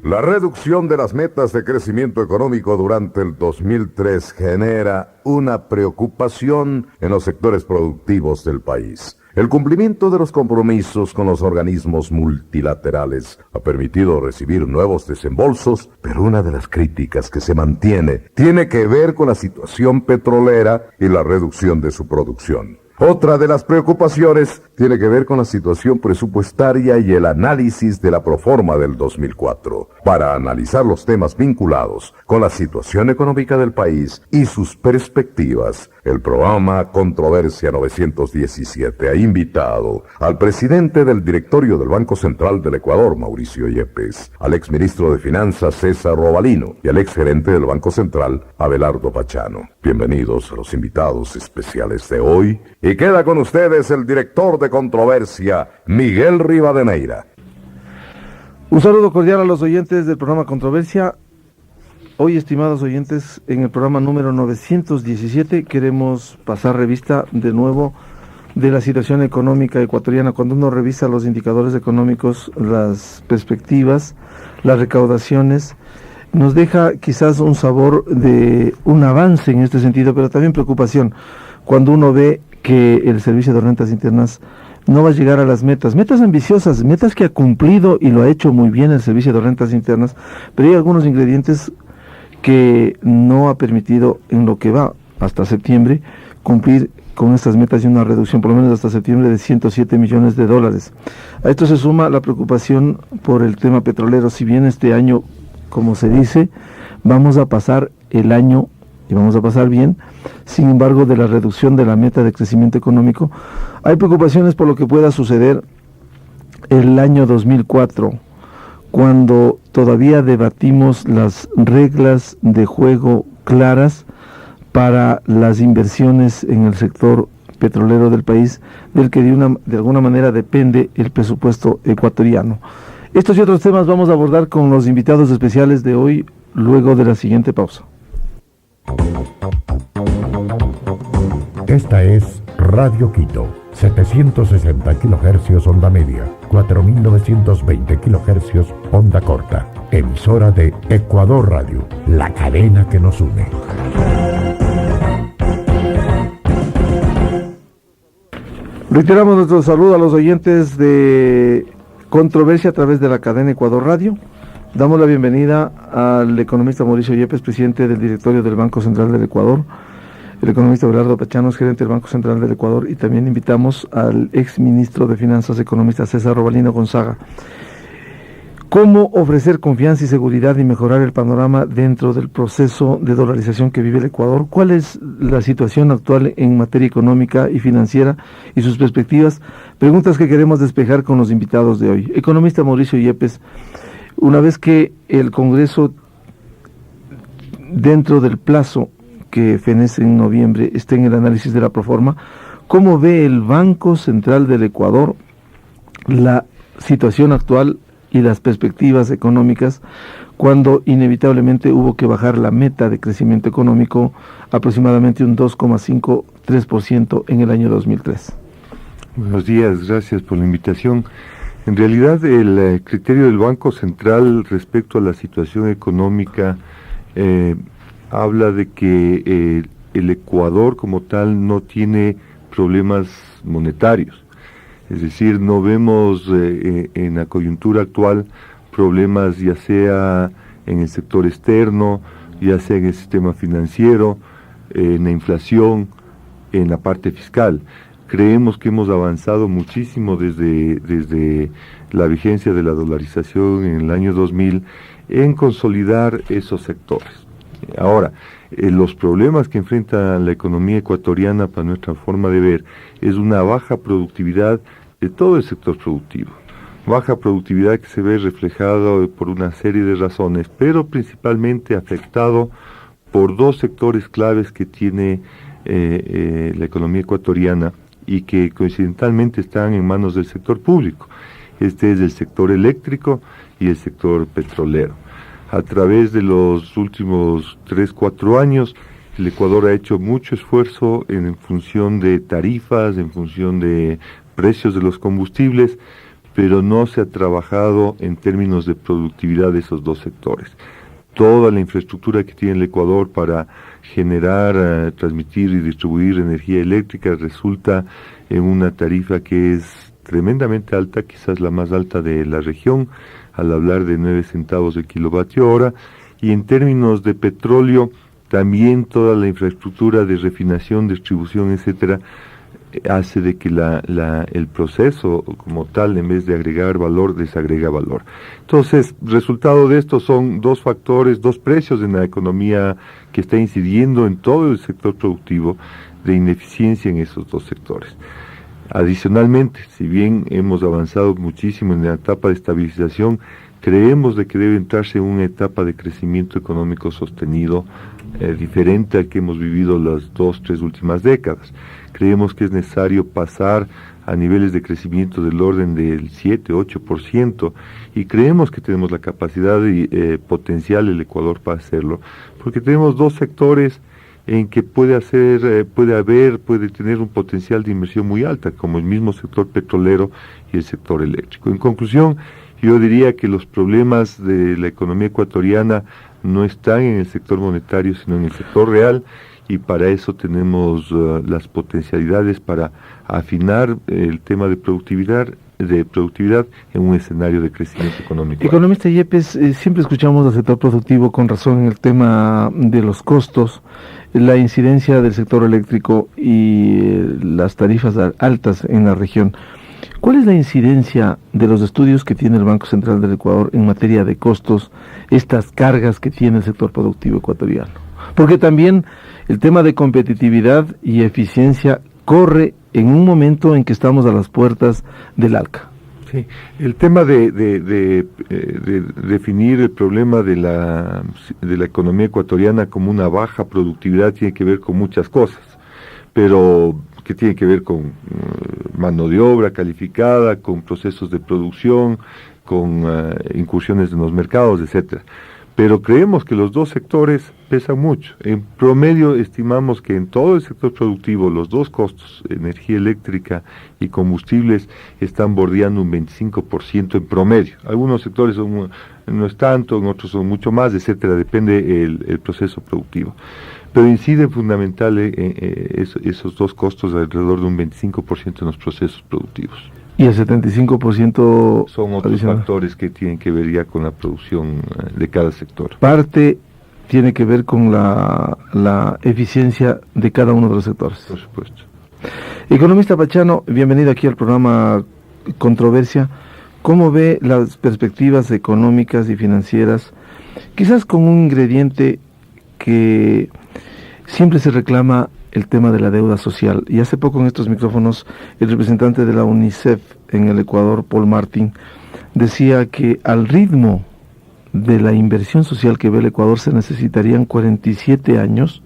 La reducción de las metas de crecimiento económico durante el 2003 genera una preocupación en los sectores productivos del país. El cumplimiento de los compromisos con los organismos multilaterales ha permitido recibir nuevos desembolsos, pero una de las críticas que se mantiene tiene que ver con la situación petrolera y la reducción de su producción. Otra de las preocupaciones tiene que ver con la situación presupuestaria y el análisis de la proforma del 2004. Para analizar los temas vinculados con la situación económica del país y sus perspectivas, el programa Controversia 917 ha invitado al presidente del directorio del Banco Central del Ecuador, Mauricio Yepes, al exministro de Finanzas, César Robalino, y al exgerente del Banco Central, Abelardo Pachano. Bienvenidos a los invitados especiales de hoy. Y queda con ustedes el director de Controversia, Miguel Rivadeneira. Un saludo cordial a los oyentes del programa Controversia. Hoy, estimados oyentes, en el programa número 917 queremos pasar revista de nuevo de la situación económica ecuatoriana. Cuando uno revisa los indicadores económicos, las perspectivas, las recaudaciones, nos deja quizás un sabor de un avance en este sentido, pero también preocupación cuando uno ve que el Servicio de Rentas Internas no va a llegar a las metas ambiciosas, metas que ha cumplido y lo ha hecho muy bien el Servicio de Rentas Internas, pero hay algunos ingredientes que no ha permitido en lo que va hasta septiembre cumplir con estas metas y una reducción, por lo menos hasta septiembre, de 107 millones de dólares. A esto se suma la preocupación por el tema petrolero. Si bien este año, como se dice, vamos a pasar el año y vamos a pasar bien, sin embargo, de la reducción de la meta de crecimiento económico, hay preocupaciones por lo que pueda suceder el año 2004, cuando todavía debatimos las reglas de juego claras para las inversiones en el sector petrolero del país, del que de alguna manera depende el presupuesto ecuatoriano. Estos y otros temas vamos a abordar con los invitados especiales de hoy, luego de la siguiente pausa. Esta es Radio Quito, 760 kHz onda media, 4920 kHz onda corta, emisora de Ecuador Radio, la cadena que nos une. Reiteramos nuestro saludo a los oyentes de Controversia a través de la cadena Ecuador Radio. Damos la bienvenida al economista Mauricio Yepes, presidente del directorio del Banco Central del Ecuador, el economista Abelardo Pachano, gerente del Banco Central del Ecuador, y también invitamos al exministro de Finanzas, economista César Robalino Gonzaga. ¿Cómo ofrecer confianza y seguridad y mejorar el panorama dentro del proceso de dolarización que vive el Ecuador? ¿Cuál es la situación actual en materia económica y financiera y sus perspectivas? Preguntas que queremos despejar con los invitados de hoy. Economista Mauricio Yepes, una vez que el Congreso, dentro del plazo que fenece en noviembre, esté en el análisis de la proforma, ¿cómo ve el Banco Central del Ecuador la situación actual y las perspectivas económicas cuando inevitablemente hubo que bajar la meta de crecimiento económico aproximadamente un 2,53% en el año 2003? Buenos días, gracias por la invitación. En realidad, el criterio del Banco Central respecto a la situación económica habla de que el Ecuador como tal no tiene problemas monetarios. Es decir, no vemos en la coyuntura actual problemas ya sea en el sector externo, ya sea en el sistema financiero, en la inflación, en la parte fiscal. Creemos que hemos avanzado muchísimo desde la vigencia de la dolarización en el año 2000 en consolidar esos sectores. Ahora, los problemas que enfrenta la economía ecuatoriana, para nuestra forma de ver, es una baja productividad de todo el sector productivo. Baja productividad que se ve reflejado por una serie de razones, pero principalmente afectado por dos sectores claves que tiene la economía ecuatoriana y que coincidentalmente están en manos del sector público. Este es el sector eléctrico y el sector petrolero. A través de los últimos 3-4 años, el Ecuador ha hecho mucho esfuerzo en función de tarifas, en función de precios de los combustibles, pero no se ha trabajado en términos de productividad de esos dos sectores. Toda la infraestructura que tiene el Ecuador para generar, transmitir y distribuir energía eléctrica resulta en una tarifa que es tremendamente alta, quizás la más alta de la región, al hablar de 9 centavos de kilovatio hora, y en términos de petróleo, también toda la infraestructura de refinación, distribución, etcétera, hace de que el proceso como tal, en vez de agregar valor, desagrega valor. Entonces, resultado de esto son dos factores, dos precios en la economía que está incidiendo en todo el sector productivo, de ineficiencia en esos dos sectores. Adicionalmente, si bien hemos avanzado muchísimo en la etapa de estabilización, creemos de que debe entrarse en una etapa de crecimiento económico sostenido, diferente al que hemos vivido las 2-3 últimas décadas. Creemos que es necesario pasar a niveles de crecimiento del orden del 7-8%, y creemos que tenemos la capacidad y potencial el Ecuador para hacerlo, porque tenemos dos sectores en que puede tener un potencial de inversión muy alta, como el mismo sector petrolero y el sector eléctrico. En conclusión, yo diría que los problemas de la economía ecuatoriana no están en el sector monetario, sino en el sector real, y para eso tenemos las potencialidades para afinar el tema de productividad en un escenario de crecimiento económico. Economista Yepes, siempre escuchamos al sector productivo con razón en el tema de los costos, la incidencia del sector eléctrico y las tarifas altas en la región. ¿Cuál es la incidencia de los estudios que tiene el Banco Central del Ecuador en materia de costos, estas cargas que tiene el sector productivo ecuatoriano? Porque también el tema de competitividad y eficiencia corre en un momento en que estamos a las puertas del ALCA. Sí, el tema de definir el problema de la economía ecuatoriana como una baja productividad tiene que ver con muchas cosas, pero que tiene que ver con mano de obra calificada, con procesos de producción, con incursiones en los mercados, etcétera. Pero creemos que los dos sectores pesan mucho. En promedio estimamos que en todo el sector productivo los dos costos, energía eléctrica y combustibles, están bordeando un 25% en promedio. Algunos sectores no es tanto, en otros son mucho más, etcétera, depende el proceso productivo. Pero incide fundamental esos dos costos alrededor de un 25% en los procesos productivos. Y el 75% son otros adicional. Factores que tienen que ver ya con la producción de cada sector. Parte tiene que ver con la eficiencia de cada uno de los sectores. Por supuesto. Economista Pachano, bienvenido aquí al programa Controversia. ¿Cómo ve las perspectivas económicas y financieras? Quizás con un ingrediente que siempre se reclama, el tema de la deuda social. Y hace poco en estos micrófonos el representante de la UNICEF en el Ecuador, Paul Martin, decía que al ritmo de la inversión social que ve el Ecuador se necesitarían 47 años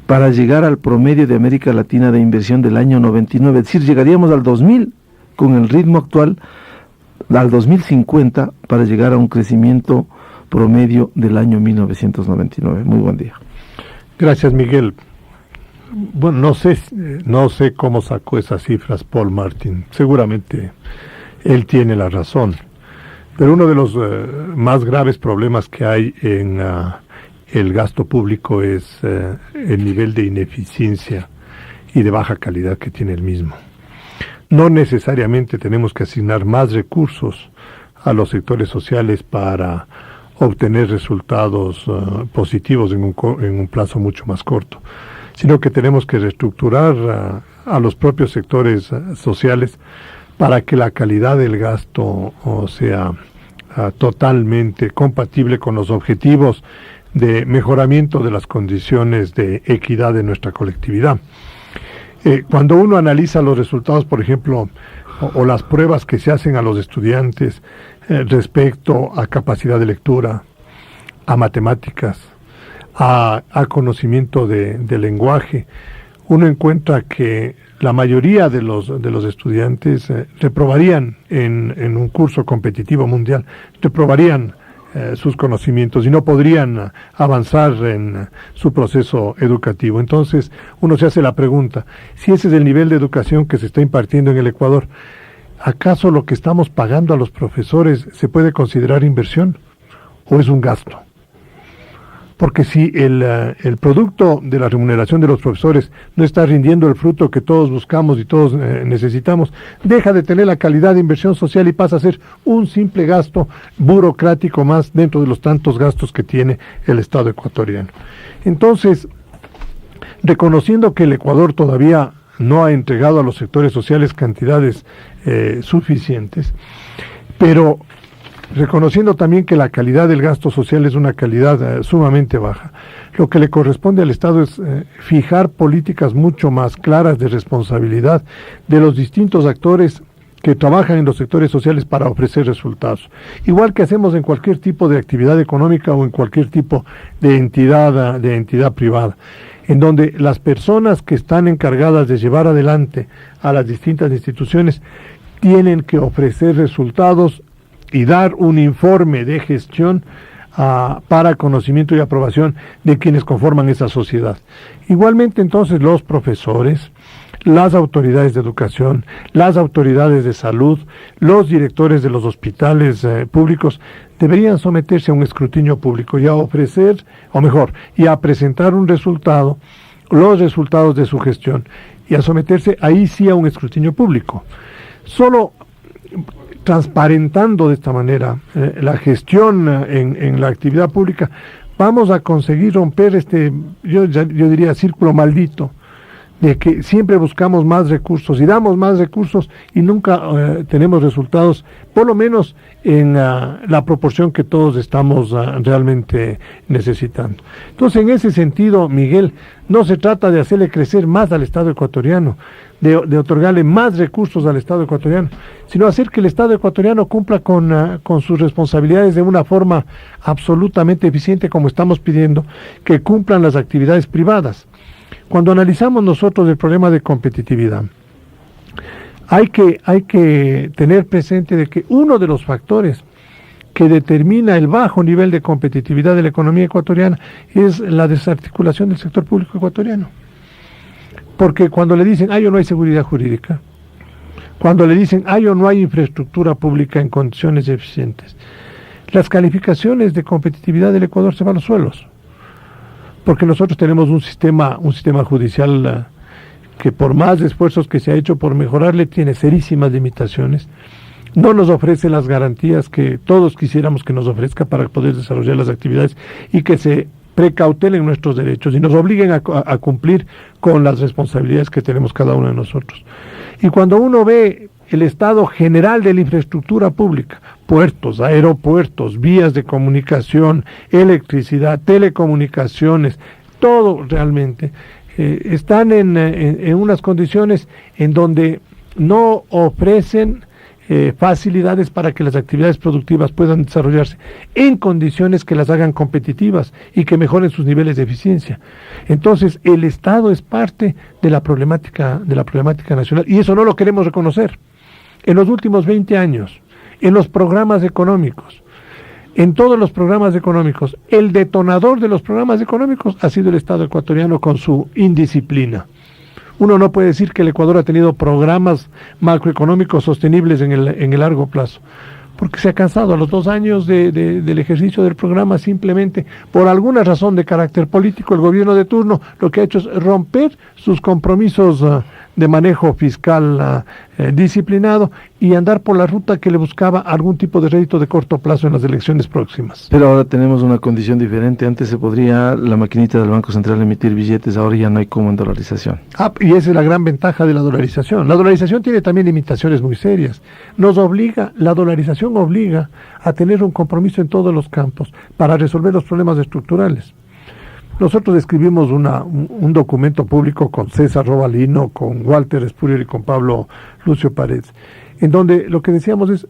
para llegar al promedio de América Latina de inversión del año 99. Es decir, llegaríamos al 2000 con el ritmo actual, al 2050 para llegar a un crecimiento promedio del año 1999. Muy buen día. Gracias, Miguel. Bueno, no sé cómo sacó esas cifras Paul Martin. Seguramente él tiene la razón. Pero uno de los más graves problemas que hay en el gasto público es el nivel de ineficiencia y de baja calidad que tiene el mismo. No necesariamente tenemos que asignar más recursos a los sectores sociales para obtener resultados positivos en un plazo mucho más corto, sino que tenemos que reestructurar a los propios sectores sociales para que la calidad del gasto sea totalmente compatible con los objetivos de mejoramiento de las condiciones de equidad de nuestra colectividad. Cuando uno analiza los resultados, por ejemplo, o las pruebas que se hacen a los estudiantes respecto a capacidad de lectura, a matemáticas, a conocimiento de lenguaje, uno encuentra que la mayoría de los estudiantes reprobarían en un curso competitivo mundial, reprobarían sus conocimientos y no podrían avanzar en su proceso educativo. Entonces uno se hace la pregunta, si ese es el nivel de educación que se está impartiendo en el Ecuador, ¿acaso lo que estamos pagando a los profesores se puede considerar inversión o es un gasto? Porque si el producto de la remuneración de los profesores no está rindiendo el fruto que todos buscamos y todos necesitamos, deja de tener la calidad de inversión social y pasa a ser un simple gasto burocrático más dentro de los tantos gastos que tiene el Estado ecuatoriano. Entonces, reconociendo que el Ecuador todavía no ha entregado a los sectores sociales cantidades suficientes, pero reconociendo también que la calidad del gasto social es una calidad sumamente baja, lo que le corresponde al Estado es fijar políticas mucho más claras de responsabilidad de los distintos actores que trabajan en los sectores sociales para ofrecer resultados. Igual que hacemos en cualquier tipo de actividad económica o en cualquier tipo de entidad privada, en donde las personas que están encargadas de llevar adelante a las distintas instituciones tienen que ofrecer resultados y dar un informe de gestión para conocimiento y aprobación de quienes conforman esa sociedad. Igualmente, entonces, los profesores, las autoridades de educación, las autoridades de salud, los directores de los hospitales públicos deberían someterse a un escrutinio público y a ofrecer, o mejor, y a presentar un resultado, los resultados de su gestión, y a someterse ahí sí a un escrutinio público. Solo transparentando de esta manera la gestión en la actividad pública, vamos a conseguir romper yo diría, círculo maldito, de que siempre buscamos más recursos y damos más recursos y nunca tenemos resultados, por lo menos en la proporción que todos estamos realmente necesitando. Entonces, en ese sentido, Miguel, no se trata de hacerle crecer más al Estado ecuatoriano, de otorgarle más recursos al Estado ecuatoriano, sino hacer que el Estado ecuatoriano cumpla con sus responsabilidades de una forma absolutamente eficiente, como estamos pidiendo, que cumplan las actividades privadas. Cuando analizamos nosotros el problema de competitividad, hay que tener presente de que uno de los factores que determina el bajo nivel de competitividad de la economía ecuatoriana es la desarticulación del sector público ecuatoriano. Porque cuando le dicen, o no hay seguridad jurídica, cuando le dicen, o no hay infraestructura pública en condiciones eficientes, las calificaciones de competitividad del Ecuador se van a los suelos. Porque nosotros tenemos un sistema judicial que por más esfuerzos que se ha hecho por mejorarle, tiene serísimas limitaciones, no nos ofrece las garantías que todos quisiéramos que nos ofrezca para poder desarrollar las actividades y que se precautelen nuestros derechos y nos obliguen a cumplir con las responsabilidades que tenemos cada uno de nosotros. Y cuando uno ve el estado general de la infraestructura pública, puertos, aeropuertos, vías de comunicación, electricidad, telecomunicaciones, todo realmente, están en unas condiciones en donde no ofrecen facilidades para que las actividades productivas puedan desarrollarse en condiciones que las hagan competitivas y que mejoren sus niveles de eficiencia. Entonces, el Estado es parte de la problemática nacional y eso no lo queremos reconocer. En los últimos 20 años, en los programas económicos, en todos los programas económicos, el detonador de los programas económicos ha sido el Estado ecuatoriano con su indisciplina. Uno no puede decir que el Ecuador ha tenido programas macroeconómicos sostenibles en el largo plazo, porque se ha cansado a los 2 años del ejercicio del programa, simplemente por alguna razón de carácter político. El gobierno de turno lo que ha hecho es romper sus compromisos de manejo fiscal disciplinado y andar por la ruta que le buscaba algún tipo de rédito de corto plazo en las elecciones próximas. Pero ahora tenemos una condición diferente. Antes se podría la maquinita del Banco Central emitir billetes, ahora ya no hay como en dolarización. Y esa es la gran ventaja de la dolarización. La dolarización tiene también limitaciones muy serias. La dolarización obliga a tener un compromiso en todos los campos para resolver los problemas estructurales. Nosotros escribimos un documento público con César Robalino, con Walter Spurrier y con Pablo Lucio Paredes, en donde lo que decíamos es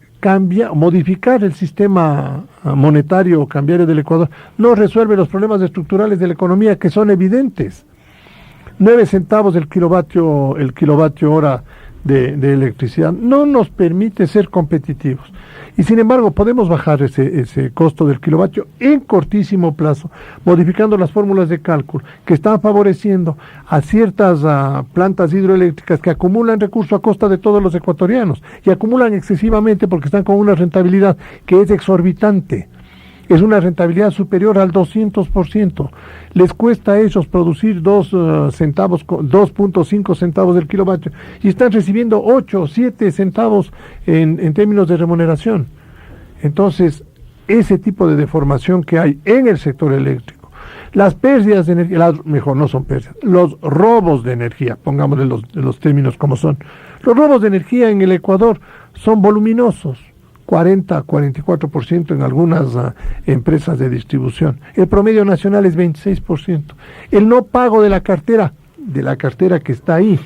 modificar el sistema monetario o cambiario del Ecuador no resuelve los problemas estructurales de la economía que son evidentes. 9 centavos el kilovatio hora de electricidad no nos permite ser competitivos. Y sin embargo podemos bajar ese costo del kilovatio en cortísimo plazo, modificando las fórmulas de cálculo que están favoreciendo a ciertas plantas hidroeléctricas que acumulan recursos a costa de todos los ecuatorianos y acumulan excesivamente porque están con una rentabilidad que es exorbitante. Es una rentabilidad superior al 200%. Les cuesta a ellos producir 2.5 centavos del kilovatio y están recibiendo 8 o 7 centavos en términos de remuneración. Entonces, ese tipo de deformación que hay en el sector eléctrico, las pérdidas de energía, mejor no son pérdidas, los robos de energía, pongámosle los términos como son. Los robos de energía en el Ecuador son voluminosos. 44% en algunas empresas de distribución. El promedio nacional es 26%. El no pago de la cartera que está ahí,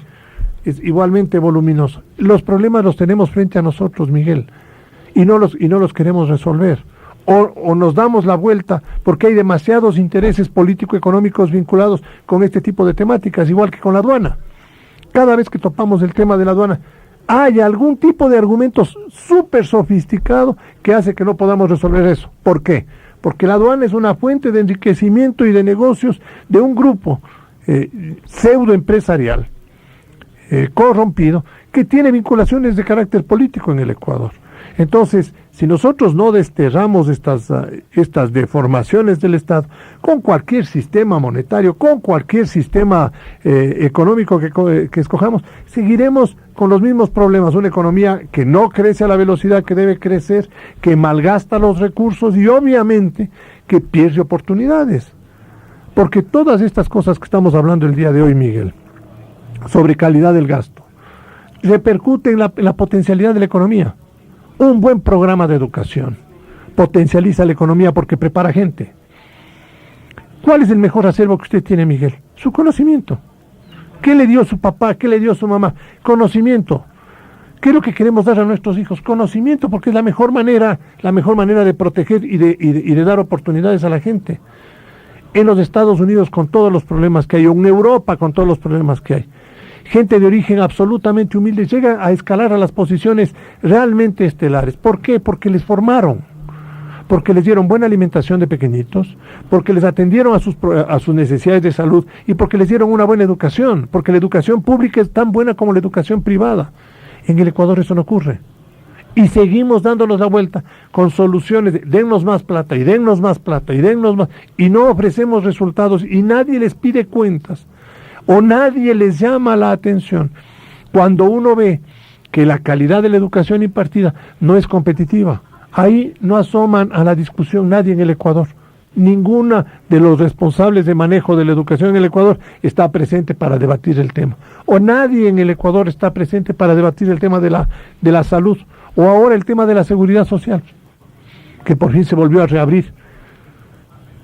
es igualmente voluminoso. Los problemas los tenemos frente a nosotros, Miguel, y no los queremos resolver. O nos damos la vuelta porque hay demasiados intereses político-económicos vinculados con este tipo de temáticas, igual que con la aduana. Cada vez que topamos el tema de la aduana, hay algún tipo de argumentos súper sofisticado que hace que no podamos resolver eso. ¿Por qué? Porque la aduana es una fuente de enriquecimiento y de negocios de un grupo pseudoempresarial corrompido que tiene vinculaciones de carácter político en el Ecuador. Entonces, si nosotros no desterramos estas deformaciones del Estado con cualquier sistema monetario, con cualquier sistema económico que escojamos, seguiremos con los mismos problemas. Una economía que no crece a la velocidad que debe crecer, que malgasta los recursos y obviamente que pierde oportunidades. Porque todas estas cosas que estamos hablando el día de hoy, Miguel, sobre calidad del gasto, repercuten en la potencialidad de la economía. Un buen programa de educación potencializa la economía porque prepara gente. ¿Cuál es el mejor acervo que usted tiene, Miguel? Su conocimiento. ¿Qué le dio su papá? ¿Qué le dio su mamá? Conocimiento. ¿Qué es lo que queremos dar a nuestros hijos? Conocimiento, porque es la mejor manera de proteger y de dar oportunidades a la gente. En los Estados Unidos, con todos los problemas que hay, o en Europa, con todos los problemas que hay, gente de origen absolutamente humilde llega a escalar a las posiciones realmente estelares. ¿Por qué? Porque les formaron, porque les dieron buena alimentación de pequeñitos, porque les atendieron a sus necesidades de salud y porque les dieron una buena educación, porque la educación pública es tan buena como la educación privada. En el Ecuador eso no ocurre. Y seguimos dándonos la vuelta con soluciones de dennos más plata y dennos más plata y dennos más, y no ofrecemos resultados y nadie les pide cuentas. O nadie les llama la atención cuando uno ve que la calidad de la educación impartida no es competitiva. Ahí no asoman a la discusión nadie en el Ecuador. Ninguna de los responsables de manejo de la educación en el Ecuador está presente para debatir el tema. O nadie en el Ecuador está presente para debatir el tema de la salud. O ahora el tema de la seguridad social, que por fin se volvió a reabrir.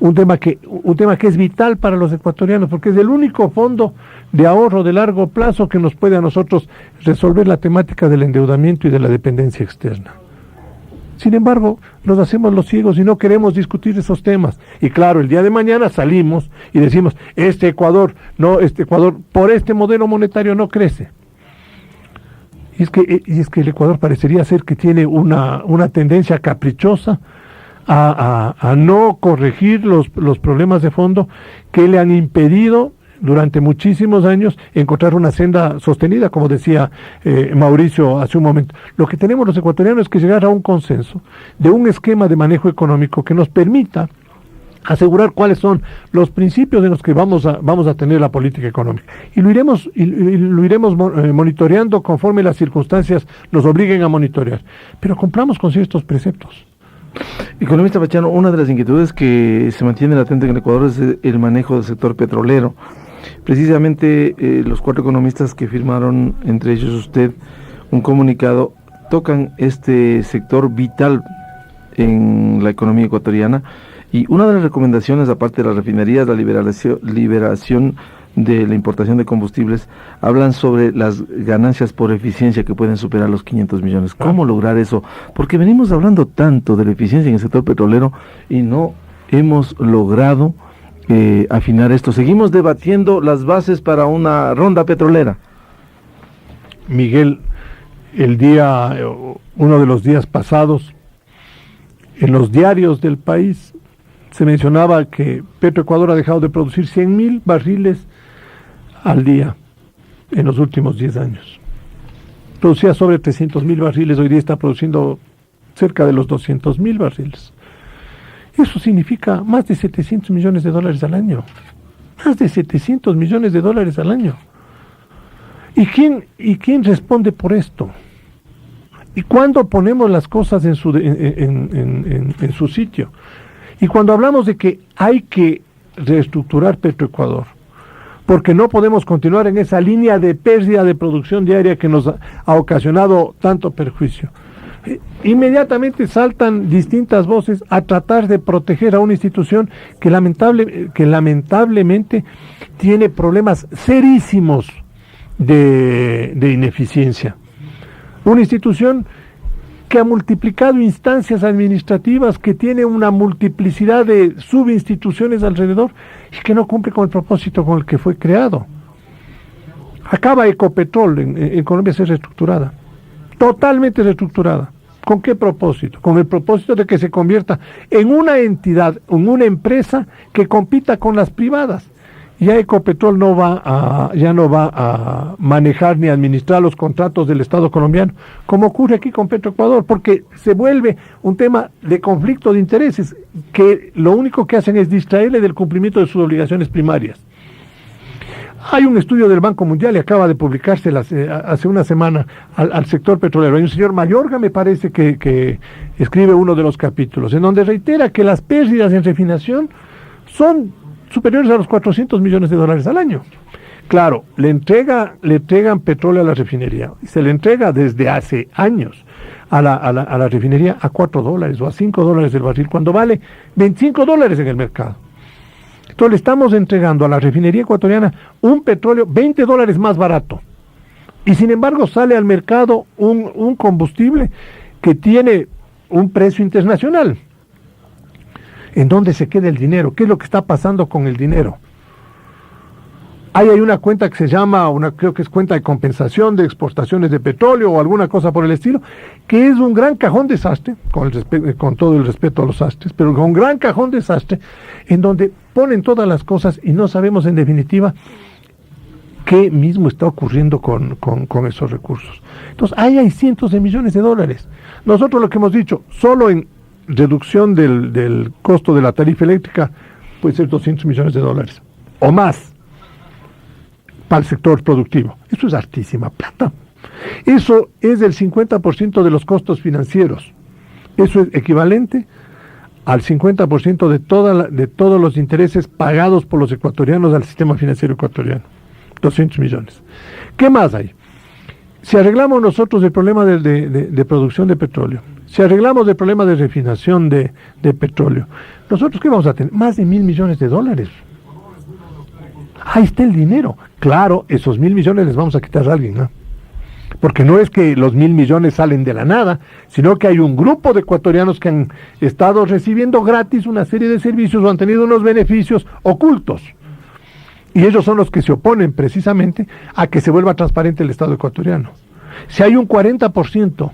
Un tema que es vital para los ecuatorianos, porque es el único fondo de ahorro de largo plazo que nos puede a nosotros resolver la temática del endeudamiento y de la dependencia externa. Sin embargo, nos hacemos los ciegos y no queremos discutir esos temas. Y claro, el día de mañana salimos y decimos, este Ecuador por este modelo monetario no crece. Y es que el Ecuador parecería ser que tiene una tendencia caprichosa a no corregir los problemas de fondo que le han impedido durante muchísimos años encontrar una senda sostenida, como decía Mauricio hace un momento. Lo que tenemos los ecuatorianos es que llegar a un consenso de un esquema de manejo económico que nos permita asegurar cuáles son los principios en los que vamos a tener la política económica. Y lo iremos monitoreando conforme las circunstancias nos obliguen a monitorear. Pero cumplamos con ciertos preceptos. Economista Pachano, una de las inquietudes que se mantiene latente en el Ecuador es el manejo del sector petrolero. Precisamente los 4 economistas que firmaron, entre ellos usted, un comunicado, tocan este sector vital en la economía ecuatoriana, y una de las recomendaciones, aparte de las refinerías, la liberación de la importación de combustibles, hablan sobre las ganancias por eficiencia que pueden superar los 500 millones. ¿Cómo lograr eso? Porque venimos hablando tanto de la eficiencia en el sector petrolero y no hemos logrado afinar esto. Seguimos debatiendo las bases para una ronda petrolera. Miguel, uno de los días pasados, en los diarios del país, se mencionaba que Petroecuador ha dejado de producir 100.000 barriles al día en los últimos 10 años. Producía sobre 300.000 barriles, hoy día está produciendo cerca de los 200.000 barriles. Eso significa más de 700 millones de dólares al año. Más de 700 millones de dólares al año. ¿Y quién responde por esto? ¿Y cuándo ponemos las cosas en su sitio? Y cuando hablamos de que hay que reestructurar Petroecuador, porque no podemos continuar en esa línea de pérdida de producción diaria que nos ha ocasionado tanto perjuicio, inmediatamente saltan distintas voces a tratar de proteger a una institución que lamentablemente tiene problemas serísimos de ineficiencia. Una institución que ha multiplicado instancias administrativas, que tiene una multiplicidad de subinstituciones alrededor y que no cumple con el propósito con el que fue creado. Acaba Ecopetrol en Colombia ser reestructurada, totalmente reestructurada. ¿Con qué propósito? Con el propósito de que se convierta en una entidad, en una empresa que compita con las privadas. Ya Ecopetrol ya no va a manejar ni administrar los contratos del Estado colombiano, como ocurre aquí con Petroecuador, porque se vuelve un tema de conflicto de intereses, que lo único que hacen es distraerle del cumplimiento de sus obligaciones primarias. Hay un estudio del Banco Mundial y acaba de publicarse hace una semana al sector petrolero. Hay un señor Mayorga, me parece, que escribe uno de los capítulos, en donde reitera que las pérdidas en refinación son superiores a los 400 millones de dólares al año. Claro, le entregan petróleo a la refinería, y se le entrega desde hace años a la refinería a $4 o a $5 el barril, cuando vale $25 en el mercado. Entonces le estamos entregando a la refinería ecuatoriana un petróleo $20 más barato, y sin embargo sale al mercado un combustible que tiene un precio internacional. ¿En dónde se queda el dinero? ¿Qué es lo que está pasando con el dinero? Hay una cuenta que se llama, creo que es cuenta de compensación de exportaciones de petróleo o alguna cosa por el estilo, que es un gran cajón desastre, con todo el respeto a los sastres, pero con un gran cajón desastre, en donde ponen todas las cosas y no sabemos en definitiva qué mismo está ocurriendo con esos recursos. Entonces, ahí hay cientos de millones de dólares. Nosotros lo que hemos dicho, solo en reducción del costo de la tarifa eléctrica puede ser 200 millones de dólares o más para el sector productivo. Eso es hartísima plata. Eso es del 50% de los costos financieros. Eso es equivalente al 50% de todos los intereses pagados por los ecuatorianos al sistema financiero ecuatoriano. 200 millones. ¿Qué más hay? Si arreglamos nosotros el problema de producción de petróleo, si arreglamos el problema de refinación de petróleo, ¿nosotros qué vamos a tener? Más de 1.000 millones de dólares. Ahí está el dinero. Claro, esos 1.000 millones les vamos a quitar a alguien, ¿no? Porque no es que los 1.000 millones salen de la nada, sino que hay un grupo de ecuatorianos que han estado recibiendo gratis una serie de servicios o han tenido unos beneficios ocultos. Y ellos son los que se oponen precisamente a que se vuelva transparente el Estado ecuatoriano. Si hay un 40%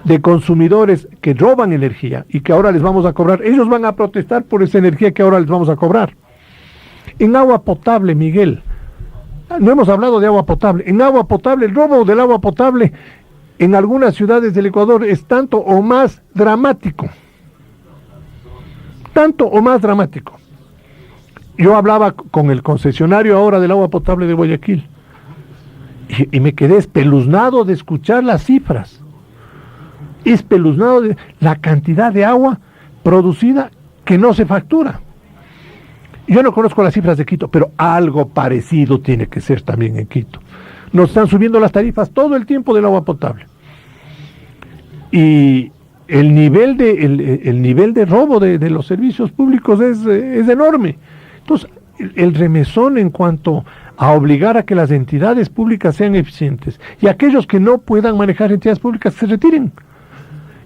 de consumidores que roban energía y que ahora les vamos a cobrar, ellos van a protestar por esa energía que ahora les vamos a cobrar. En agua potable, Miguel, no hemos hablado de agua potable. En agua potable, el robo del agua potable en algunas ciudades del Ecuador es tanto o más dramático. Tanto o más dramático. Yo hablaba con el concesionario ahora del agua potable de Guayaquil y me quedé espeluznado de escuchar las cifras. Espeluznado de la cantidad de agua producida que no se factura. Yo no conozco las cifras de Quito, pero algo parecido tiene que ser también en Quito. Nos están subiendo las tarifas todo el tiempo del agua potable. Y el nivel de robo de los servicios públicos es enorme. Entonces, el remesón en cuanto a obligar a que las entidades públicas sean eficientes y aquellos que no puedan manejar entidades públicas se retiren.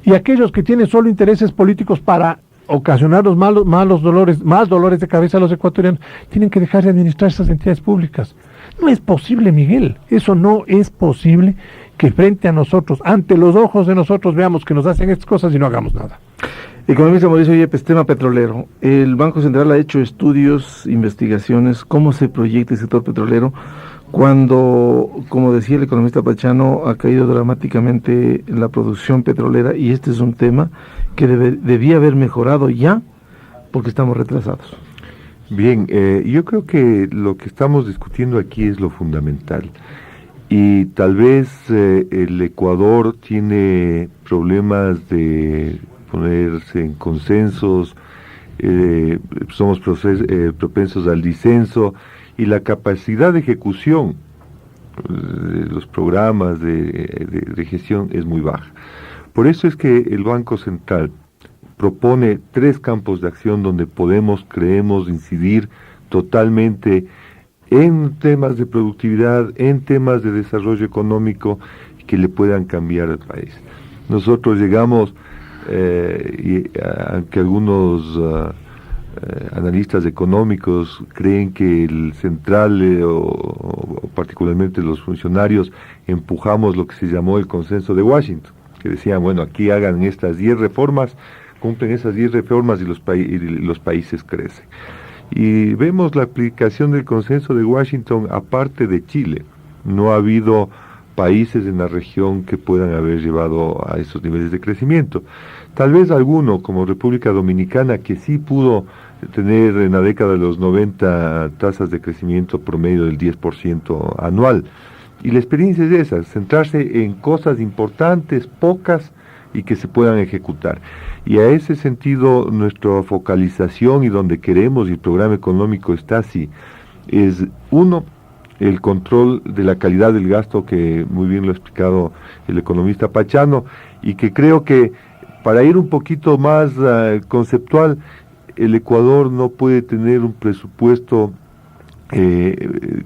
Y aquellos que tienen solo intereses políticos para ocasionar los más dolores de cabeza a los ecuatorianos, tienen que dejar de administrar esas entidades públicas. No es posible, Miguel, eso no es posible que frente a nosotros, ante los ojos de nosotros, veamos que nos hacen estas cosas y no hagamos nada. Economista Mauricio Yepes, tema petrolero. El Banco Central ha hecho estudios, investigaciones, cómo se proyecta el sector petrolero cuando, como decía el economista Pachano, ha caído dramáticamente la producción petrolera, y este es un tema que debía haber mejorado ya porque estamos retrasados. Bien, yo creo que lo que estamos discutiendo aquí es lo fundamental. Y tal vez el Ecuador tiene problemas de ponerse en consensos, somos propensos al disenso, y la capacidad de ejecución de los programas de gestión es muy baja. Por eso es que el Banco Central propone 3 campos de acción donde creemos incidir totalmente en temas de productividad, en temas de desarrollo económico que le puedan cambiar al país. Nosotros llegamos, aunque algunos analistas económicos creen que el central o particularmente los funcionarios empujamos lo que se llamó el consenso de Washington, que decían, bueno, aquí hagan estas 10 reformas, cumplen esas 10 reformas y los países crecen. Y vemos la aplicación del consenso de Washington aparte de Chile. No ha habido países en la región que puedan haber llevado a esos niveles de crecimiento. Tal vez alguno, como República Dominicana, que sí pudo tener en la década de los 90 tasas de crecimiento promedio del 10% anual. Y la experiencia es esa, centrarse en cosas importantes, pocas, y que se puedan ejecutar. Y a ese sentido, nuestra focalización y donde queremos, y el programa económico está así, es uno, el control de la calidad del gasto, que muy bien lo ha explicado el economista Pachano, y que creo que para ir un poquito más conceptual, el Ecuador no puede tener un presupuesto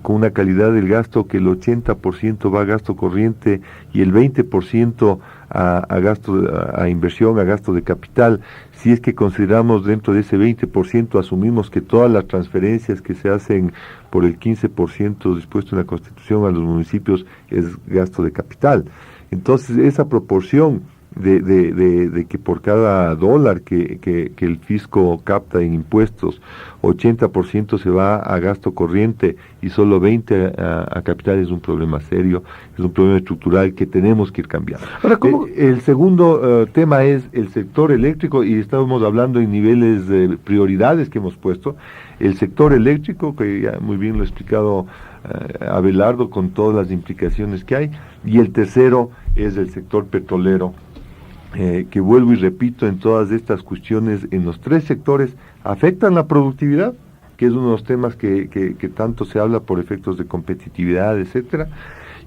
con una calidad del gasto que el 80% va a gasto corriente y el 20% a gasto, a inversión, a gasto de capital. Si es que consideramos dentro de ese 20%, asumimos que todas las transferencias que se hacen por el 15% dispuesto en la Constitución a los municipios es gasto de capital. Entonces, esa proporción de que por cada dólar que el fisco capta en impuestos, 80% se va a gasto corriente y solo 20% a capital, es un problema serio, es un problema estructural que tenemos que ir cambiando. Ahora, ¿cómo? El segundo tema es el sector eléctrico, y estábamos hablando en niveles de prioridades que hemos puesto. El sector eléctrico, que ya muy bien lo ha explicado Abelardo, con todas las implicaciones que hay, y el tercero es el sector petrolero, que vuelvo y repito, en todas estas cuestiones, en los 3 sectores, afectan la productividad, que es uno de los temas que tanto se habla por efectos de competitividad, etcétera,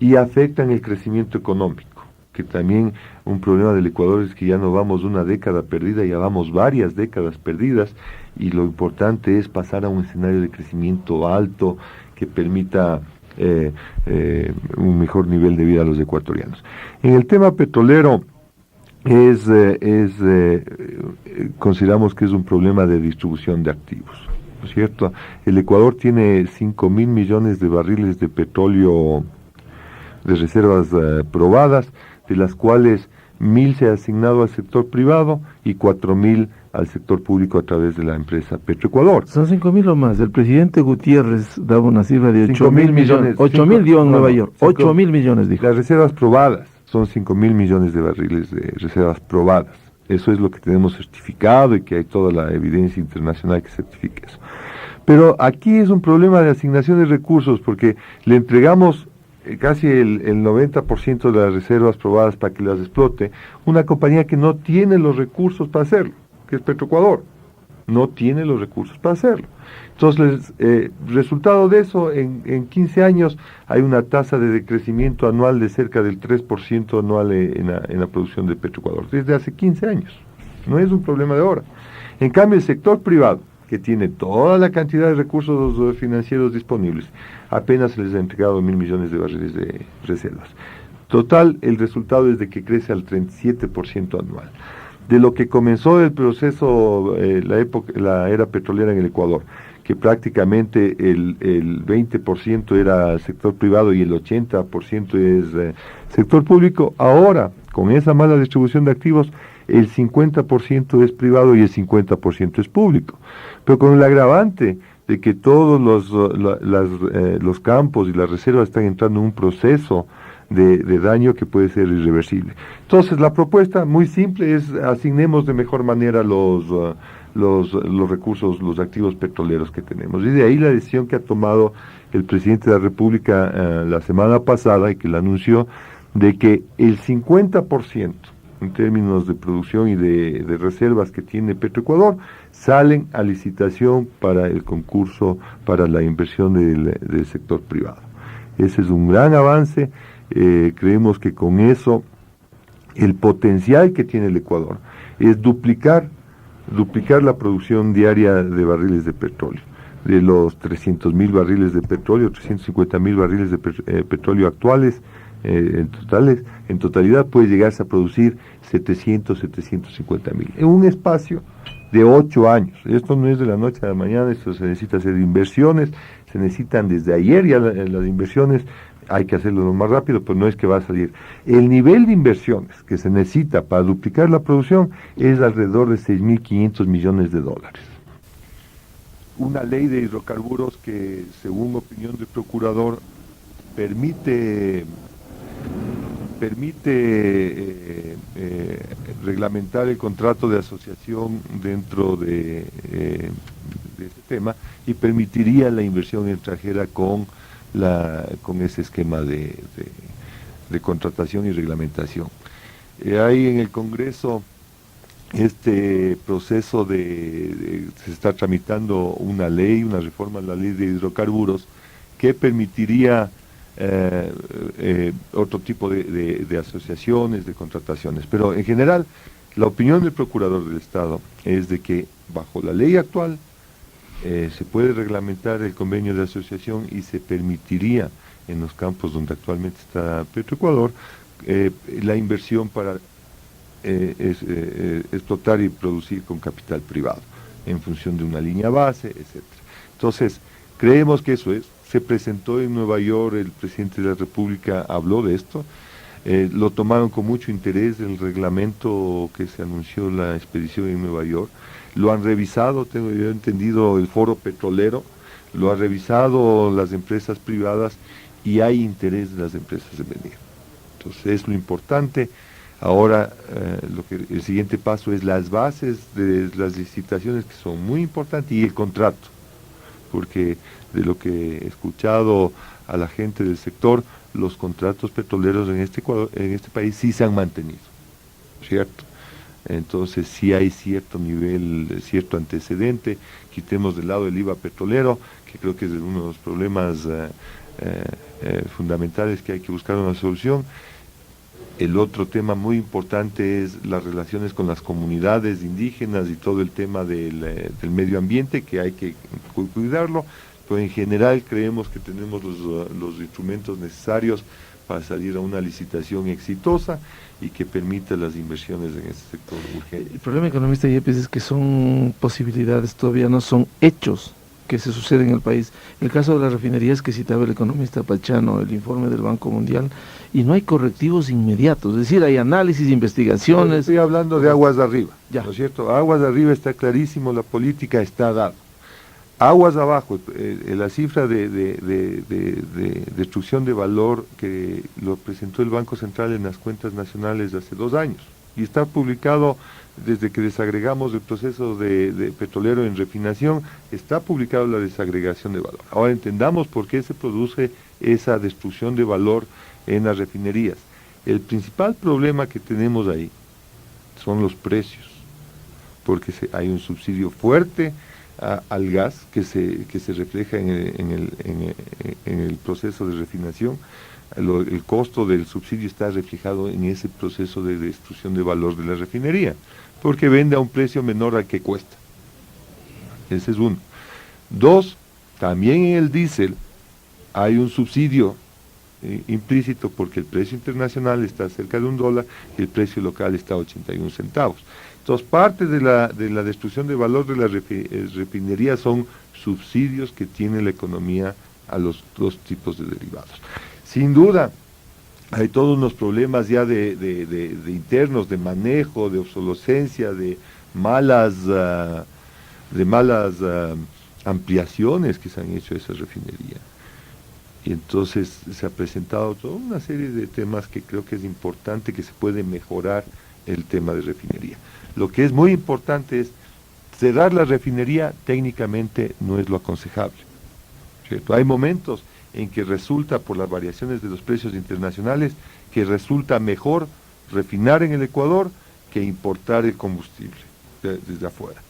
y afectan el crecimiento económico, que también un problema del Ecuador es que ya no vamos una década perdida, ya vamos varias décadas perdidas, y lo importante es pasar a un escenario de crecimiento alto que permita un mejor nivel de vida a los ecuatorianos. En el tema petrolero, consideramos que es un problema de distribución de activos, ¿no es cierto? El Ecuador tiene 5.000 millones de barriles de petróleo de reservas probadas, de las cuales 1.000 se ha asignado al sector privado y 4.000 al sector público a través de la empresa Petroecuador. Son 5.000 o más. El presidente Gutiérrez daba una cifra de 8.000 millones. 8.000 dio en Nueva York. 8.000 millones dijo. Las reservas probadas son 5.000 millones de barriles de reservas probadas. Eso es lo que tenemos certificado y que hay toda la evidencia internacional que certifica eso. Pero aquí es un problema de asignación de recursos, porque le entregamos casi el 90% de las reservas probadas para que las explote una compañía que no tiene los recursos para hacerlo, que es Petroecuador. No tiene los recursos para hacerlo. Entonces, resultado de eso, en 15 años hay una tasa de decrecimiento anual de cerca del 3% anual en la producción de Petroecuador, desde hace 15 años. No es un problema de ahora. En cambio, el sector privado, que tiene toda la cantidad de recursos financieros disponibles, apenas se les ha entregado 1.000 millones de barriles de reservas. Total, el resultado es de que crece al 37% anual. De lo que comenzó el proceso, la era petrolera en el Ecuador, que prácticamente el 20% era sector privado y el 80% es sector público. Ahora, con esa mala distribución de activos, el 50% es privado y el 50% es público. Pero con el agravante de que todos los campos y las reservas están entrando en un proceso de daño que puede ser irreversible. Entonces, la propuesta muy simple es asignemos de mejor manera los recursos, los activos petroleros que tenemos. Y de ahí la decisión que ha tomado el presidente de la República la semana pasada y que la anunció, de que el 50% en términos de producción y de reservas que tiene Petroecuador salen a licitación para el concurso para la inversión del sector privado. Ese es un gran avance. Creemos que con eso el potencial que tiene el Ecuador es duplicar la producción diaria de barriles de petróleo. De los 300.000 barriles de petróleo, 350.000 barriles de petróleo actuales, en totalidad puede llegarse a producir 750.000 en un espacio de 8 años. Esto no es de la noche a la mañana, esto se necesita hacer inversiones, se necesitan desde ayer ya las inversiones. Hay que hacerlo lo más rápido, pero no es que va a salir. El nivel de inversiones que se necesita para duplicar la producción es alrededor de 6.500 millones de dólares. Una ley de hidrocarburos que, según opinión del procurador, permite reglamentar el contrato de asociación dentro de este tema y permitiría la inversión extranjera con ese esquema de contratación y reglamentación. Hay en el Congreso este proceso se está tramitando una ley, una reforma a la ley de hidrocarburos que permitiría otro tipo de asociaciones, de contrataciones. Pero en general, la opinión del Procurador del Estado es de que bajo la ley actual se puede reglamentar el convenio de asociación y se permitiría en los campos donde actualmente está Petroecuador la inversión para explotar y producir con capital privado en función de una línea base, etc. Entonces, creemos que eso es. Se presentó en Nueva York, el presidente de la República habló de esto, lo tomaron con mucho interés el reglamento que se anunció la expedición en Nueva York. Lo han revisado, tengo yo entendido, el foro petrolero, lo ha revisado las empresas privadas y hay interés de las empresas de venir. Entonces es lo importante. Ahora el siguiente paso es las bases de las licitaciones, que son muy importantes, y el contrato, porque de lo que he escuchado a la gente del sector, los contratos petroleros en este país sí se han mantenido, ¿cierto? Entonces sí hay cierto nivel, cierto antecedente. Quitemos de lado el IVA petrolero, que creo que es uno de los problemas fundamentales que hay que buscar una solución. El otro tema muy importante es las relaciones con las comunidades indígenas y todo el tema del medio ambiente, que hay que cuidarlo, pero en general creemos que tenemos los instrumentos necesarios para salir a una licitación exitosa y que permita las inversiones en este sector urgente. El problema, economista Yepes, es que son posibilidades, todavía no son hechos que se suceden en el país. El caso de las refinerías que citaba el economista Pachano, el informe del Banco Mundial, y no hay correctivos inmediatos, es decir, hay análisis, investigaciones. Estoy hablando de aguas de arriba, ya. ¿no es cierto? Aguas de arriba está clarísimo, la política está dada. Aguas abajo, la cifra de destrucción de valor que lo presentó el Banco Central en las cuentas nacionales de hace 2 años, y está publicado desde que desagregamos el proceso de petrolero en refinación, está publicado la desagregación de valor. Ahora entendamos por qué se produce esa destrucción de valor en las refinerías. El principal problema que tenemos ahí son los precios, porque hay un subsidio fuerte al gas que se refleja en el proceso de refinación. El costo del subsidio está reflejado en ese proceso de destrucción de valor de la refinería, porque vende a un precio menor al que cuesta. Ese es uno. 2, también en el diésel hay un subsidio implícito porque el precio internacional está cerca de $1 y el precio local está a 81 centavos. Entonces, parte de la destrucción de valor de la refinería son subsidios que tiene la economía a los dos tipos de derivados. Sin duda, hay todos unos problemas ya de internos, de manejo, de obsolescencia, de malas ampliaciones que se han hecho a esa refinería. Y entonces se ha presentado toda una serie de temas que creo que es importante que se puede mejorar el tema de refinería. Lo que es muy importante es cerrar la refinería, técnicamente no es lo aconsejable, ¿cierto? Hay momentos en que resulta, por las variaciones de los precios internacionales, que resulta mejor refinar en el Ecuador que importar el combustible desde afuera.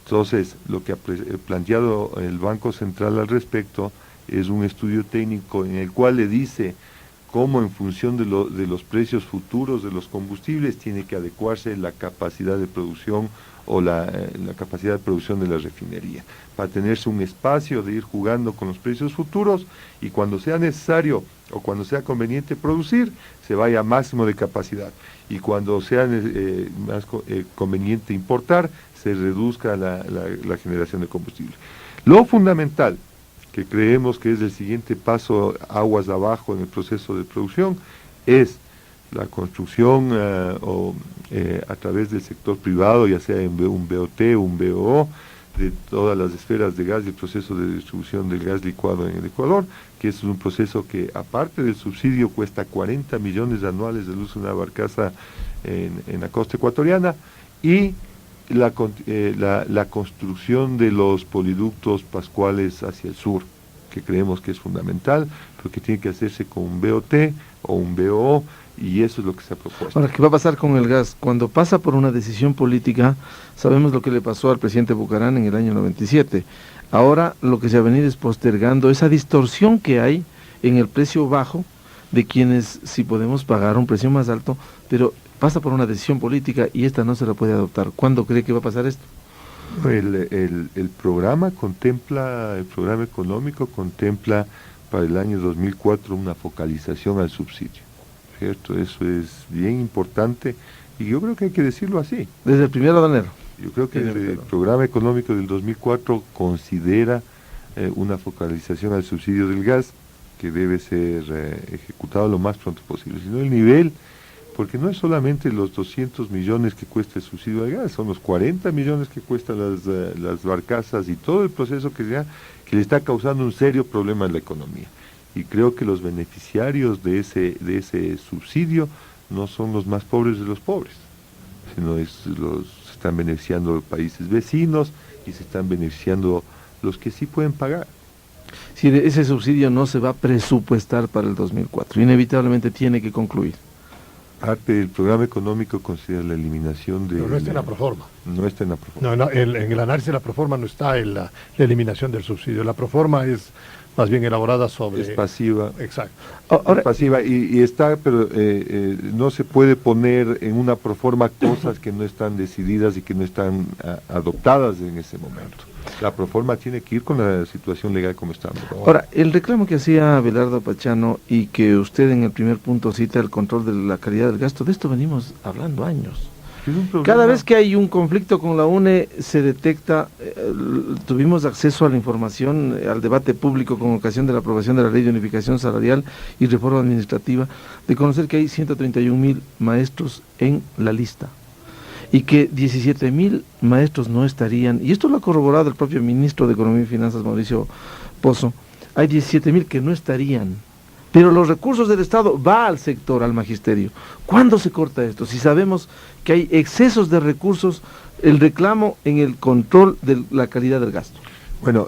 Entonces, lo que ha planteado el Banco Central al respecto es un estudio técnico en el cual le dice cómo en función de los precios futuros de los combustibles tiene que adecuarse la capacidad de producción o la capacidad de producción de la refinería, para tenerse un espacio de ir jugando con los precios futuros y cuando sea necesario o cuando sea conveniente producir, se vaya a máximo de capacidad y cuando sea más conveniente importar, se reduzca la generación de combustible. Lo fundamental, que creemos que es el siguiente paso aguas abajo en el proceso de producción, es la construcción a través del sector privado, ya sea en un BOT o un BOO, de todas las esferas de gas y el proceso de distribución del gas licuado en el Ecuador, que es un proceso que, aparte del subsidio, cuesta 40 millones anuales de luz una barcaza en la costa ecuatoriana, y la construcción de los poliductos pascuales hacia el sur, que creemos que es fundamental, pero que tiene que hacerse con un BOT o un BOO, y eso es lo que se ha propuesto. Ahora, ¿qué va a pasar con el gas? Cuando pasa por una decisión política, sabemos lo que le pasó al presidente Bucarán en el año 97. Ahora lo que se ha venido es postergando esa distorsión que hay en el precio bajo de quienes sí podemos pagar un precio más alto, pero pasa por una decisión política y esta no se la puede adoptar. ¿Cuándo cree que va a pasar esto? El programa económico contempla para el año 2004 una focalización al subsidio, ¿cierto? Eso es bien importante y yo creo que hay que decirlo así. Desde el 1 de enero. Yo creo que el programa económico del 2004 considera una focalización al subsidio del gas que debe ser ejecutado lo más pronto posible, sino el nivel, porque no es solamente los 200 millones que cuesta el subsidio del gas, son los 40 millones que cuestan las barcazas y todo el proceso que le está causando un serio problema en la economía. Y creo que los beneficiarios de ese subsidio no son los más pobres de los pobres, sino se están beneficiando países vecinos y se están beneficiando los que sí pueden pagar. Si ese subsidio no se va a presupuestar para el 2004, inevitablemente tiene que concluir. Parte del programa económico considera la eliminación de... Pero no está en la proforma. No está en la proforma. No, en el análisis de la proforma no está la eliminación del subsidio. La proforma es más bien elaborada sobre... Es pasiva. Exacto. Ahora, Es pasiva y está, pero no se puede poner en una proforma cosas que no están decididas y que no están adoptadas en ese momento. La proforma tiene que ir con la situación legal como estamos. Ahora, el reclamo que hacía Abelardo Pachano y que usted en el primer punto cita el control de la calidad del gasto, de esto venimos hablando años. Cada vez que hay un conflicto con la UNE se detecta, tuvimos acceso a la información, al debate público con ocasión de la aprobación de la Ley de Unificación Salarial y Reforma Administrativa, de conocer que hay 131,000 maestros en la lista y que 17,000 maestros no estarían, y esto lo ha corroborado el propio ministro de Economía y Finanzas, Mauricio Pozo, hay 17,000 que no estarían, pero los recursos del Estado va al sector, al magisterio. ¿Cuándo se corta esto? Si sabemos que hay excesos de recursos, el reclamo en el control de la calidad del gasto. Bueno,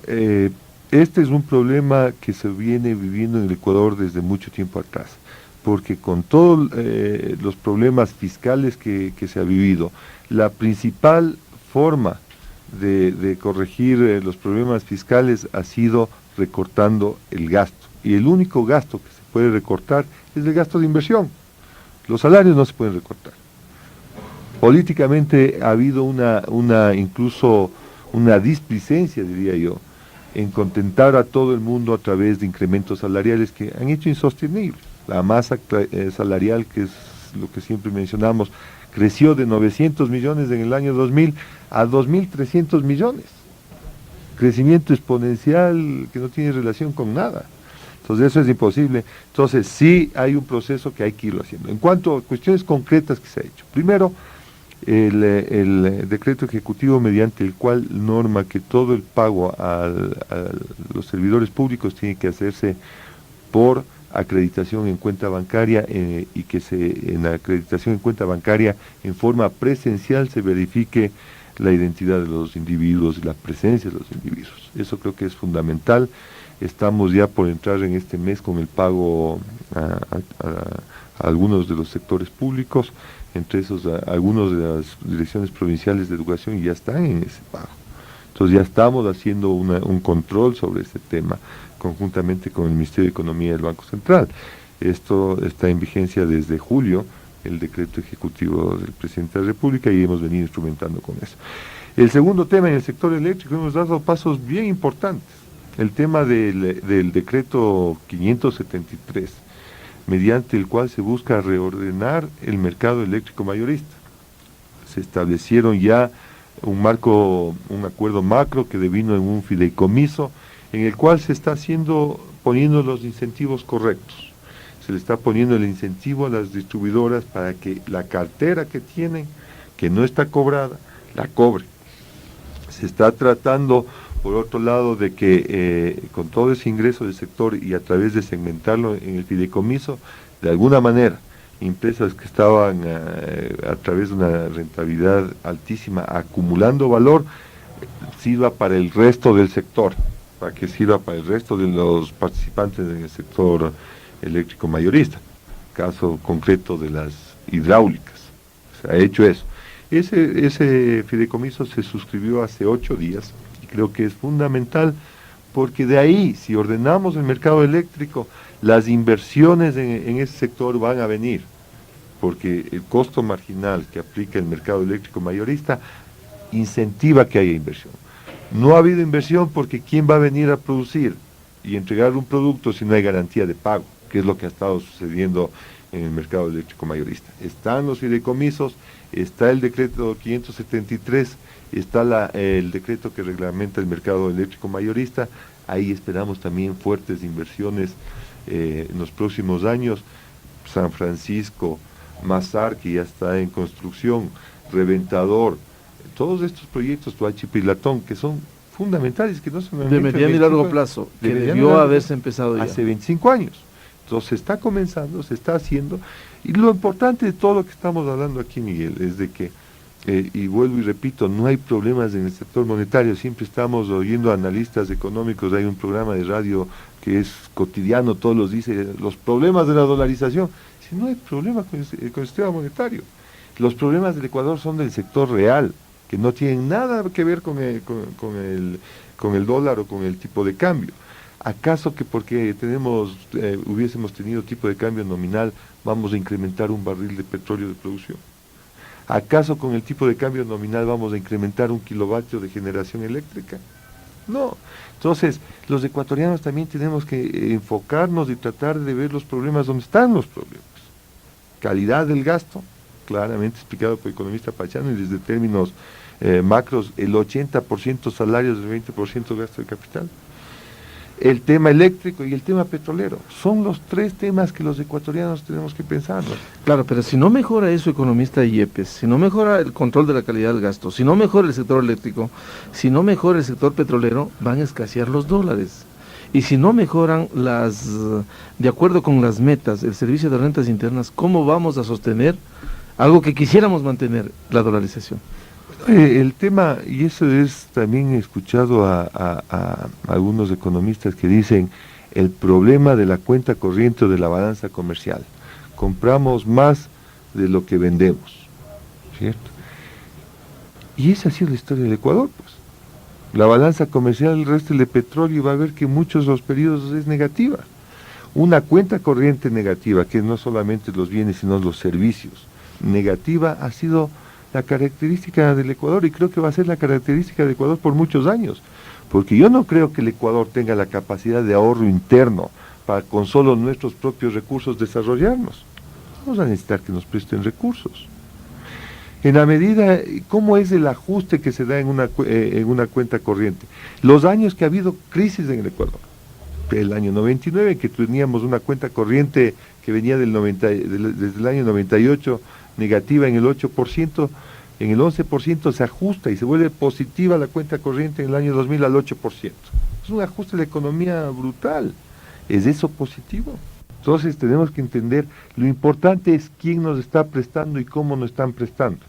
este es un problema que se viene viviendo en el Ecuador desde mucho tiempo atrás, porque con todos los problemas fiscales que se ha vivido, la principal forma de corregir los problemas fiscales ha sido recortando el gasto. Y el único gasto que se puede recortar es el gasto de inversión. Los salarios no se pueden recortar. Políticamente ha habido incluso una displicencia, diría yo, en contentar a todo el mundo a través de incrementos salariales que han hecho insostenibles. La masa salarial, que es lo que siempre mencionamos, creció de 900 millones en el año 2000 a 2.300 millones. Crecimiento exponencial que no tiene relación con nada. Entonces eso es imposible. Entonces sí hay un proceso que hay que irlo haciendo. En cuanto a cuestiones concretas que se ha hecho. Primero, el decreto ejecutivo mediante el cual norma que todo el pago a los servidores públicos tiene que hacerse por acreditación en cuenta bancaria y que en la acreditación en cuenta bancaria en forma presencial se verifique la identidad de los individuos y la presencia de los individuos. Eso creo que es fundamental. Estamos ya por entrar en este mes con el pago a algunos de los sectores públicos, entre esos algunos de las direcciones provinciales de educación ya están en ese pago. Entonces ya estamos haciendo un control sobre este tema conjuntamente con el Ministerio de Economía y el Banco Central. Esto está en vigencia desde julio, el decreto ejecutivo del Presidente de la República, y hemos venido instrumentando con eso. El segundo tema, en el sector eléctrico hemos dado pasos bien importantes. El tema del decreto 573, mediante el cual se busca reordenar el mercado eléctrico mayorista. Se establecieron ya un acuerdo macro que devino en un fideicomiso, en el cual se está poniendo los incentivos correctos. Se le está poniendo el incentivo a las distribuidoras para que la cartera que tienen, que no está cobrada, la cobre. Se está tratando, por otro lado, de que con todo ese ingreso del sector y a través de segmentarlo en el fideicomiso, de alguna manera, empresas que estaban a través de una rentabilidad altísima acumulando valor, sirva para el resto del sector, para que sirva para el resto de los participantes en el sector eléctrico mayorista. Caso concreto de las hidráulicas. Se ha hecho eso. Ese fideicomiso se suscribió hace 8 días y creo que es fundamental porque de ahí, si ordenamos el mercado eléctrico, las inversiones en ese sector van a venir, porque el costo marginal que aplica el mercado eléctrico mayorista incentiva que haya inversión. No ha habido inversión porque ¿quién va a venir a producir y entregar un producto si no hay garantía de pago? Que es lo que ha estado sucediendo en el mercado eléctrico mayorista. Están los fideicomisos, está el decreto 573, está el decreto que reglamenta el mercado eléctrico mayorista. Ahí esperamos también fuertes inversiones en los próximos años. San Francisco, Mazar, que ya está en construcción, Reventador, todos estos proyectos, Tuachipilatón, que son fundamentales, que no son de mediano y largo plazo, que debió haberse empezado ya hace 25 años. Entonces se está comenzando, se está haciendo, y lo importante de todo lo que estamos hablando aquí, Miguel, es de que, y vuelvo y repito, no hay problemas en el sector monetario. Siempre estamos oyendo a analistas económicos, hay un programa de radio que es cotidiano, todos los dice, los problemas de la dolarización. Si no hay problema con el sistema monetario, los problemas del Ecuador son del sector real, que no tienen nada que ver con el dólar o con el tipo de cambio. ¿Acaso que porque hubiésemos tenido tipo de cambio nominal vamos a incrementar un barril de petróleo de producción? ¿Acaso con el tipo de cambio nominal vamos a incrementar un kilovatio de generación eléctrica? No. Entonces, los ecuatorianos también tenemos que enfocarnos y tratar de ver los problemas donde están los problemas. Calidad del gasto, claramente explicado por el economista Pachano, y desde términos macros, el 80% salarios, el 20% gasto de capital. El tema eléctrico y el tema petrolero. Son los 3 temas que los ecuatorianos tenemos que pensar, ¿no? Claro, pero si no mejora eso, economista Yepes, si no mejora el control de la calidad del gasto, si no mejora el sector eléctrico, si no mejora el sector petrolero, van a escasear los dólares. Y si no mejoran de acuerdo con las metas, el servicio de rentas internas, ¿cómo vamos a sostener algo que quisiéramos mantener, la dolarización? El tema, y eso es también escuchado a algunos economistas que dicen, el problema de la cuenta corriente o de la balanza comercial. Compramos más de lo que vendemos, ¿cierto? Y esa ha sido la historia del Ecuador, pues. La balanza comercial, el resto de petróleo, va a ver que en muchos de los periodos es negativa. Una cuenta corriente negativa, que no solamente los bienes, sino los servicios, negativa, ha sido la característica del Ecuador, y creo que va a ser la característica del Ecuador por muchos años, porque yo no creo que el Ecuador tenga la capacidad de ahorro interno para con solo nuestros propios recursos desarrollarnos. Vamos a necesitar que nos presten recursos. En la medida, ¿cómo es el ajuste que se da en una cuenta corriente? Los años que ha habido crisis en el Ecuador. El año 99, que teníamos una cuenta corriente que venía desde el año 98 negativa en el 8%, en el 11% se ajusta y se vuelve positiva la cuenta corriente en el año 2000 al 8%. Es un ajuste de la economía brutal. ¿Es eso positivo? Entonces tenemos que entender, lo importante es quién nos está prestando y cómo nos están prestando.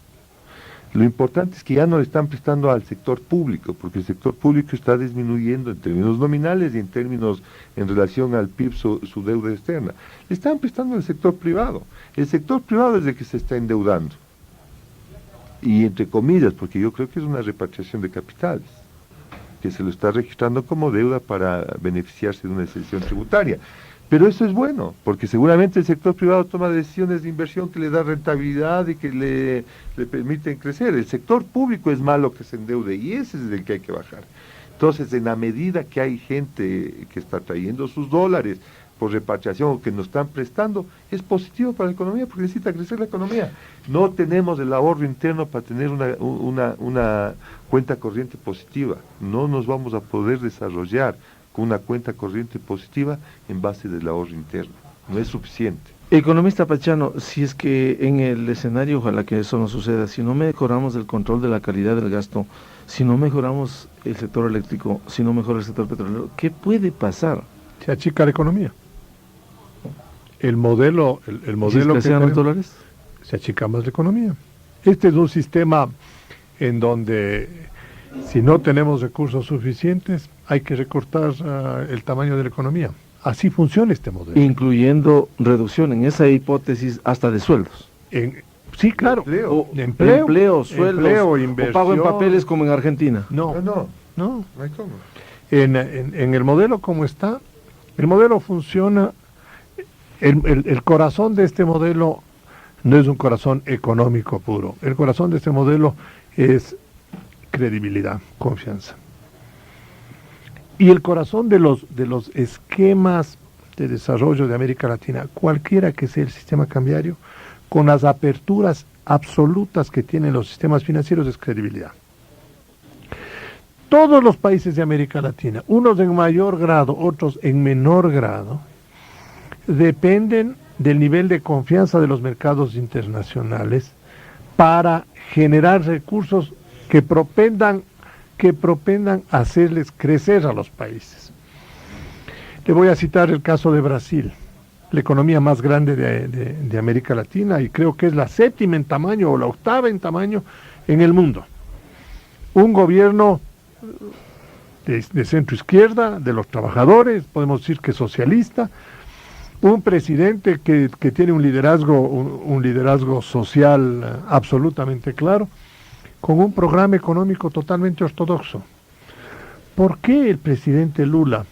Lo importante es que ya no le están prestando al sector público, porque el sector público está disminuyendo en términos nominales y en relación al PIB su deuda externa. Le están prestando al sector privado. El sector privado es el que se está endeudando. Y entre comillas, porque yo creo que es una repatriación de capitales, que se lo está registrando como deuda para beneficiarse de una exención tributaria. Pero eso es bueno, porque seguramente el sector privado toma decisiones de inversión que le da rentabilidad y que le permiten crecer. El sector público es malo que se endeude y ese es el que hay que bajar. Entonces, en la medida que hay gente que está trayendo sus dólares por repatriación o que nos están prestando, es positivo para la economía porque necesita crecer la economía. No tenemos el ahorro interno para tener una cuenta corriente positiva. No nos vamos a poder desarrollar con una cuenta corriente positiva en base del ahorro interno. No es suficiente. Economista Pachano, si es que en el escenario, ojalá que eso no suceda, si no mejoramos el control de la calidad del gasto, si no mejoramos el sector eléctrico, si no mejora el sector petrolero, ¿qué puede pasar? Se achica la economía. El modelo ¿Si es que sean los dólares? Se achica más la economía. Este es un sistema en donde si no tenemos recursos suficientes, hay que recortar el tamaño de la economía. Así funciona este modelo. Incluyendo reducción, en esa hipótesis, hasta de sueldos. Sí, claro. Empleo, sueldos, inversión. o pago en papeles como en Argentina. No hay cómo. En el modelo como está, el modelo funciona. El corazón de este modelo no es un corazón económico puro. El corazón de este modelo es credibilidad, confianza. Y el corazón de los esquemas de desarrollo de América Latina, cualquiera que sea el sistema cambiario, con las aperturas absolutas que tienen los sistemas financieros, es credibilidad. Todos los países de América Latina, unos en mayor grado, otros en menor grado, dependen del nivel de confianza de los mercados internacionales para generar recursos que propendan a hacerles crecer a los países. Le voy a citar el caso de Brasil, la economía más grande de América Latina, y creo que es la séptima en tamaño o la octava en tamaño en el mundo. Un gobierno de centro izquierda, de los trabajadores, podemos decir que socialista, un presidente que tiene un liderazgo social absolutamente claro, con un programa económico totalmente ortodoxo. ¿Por qué el presidente Lula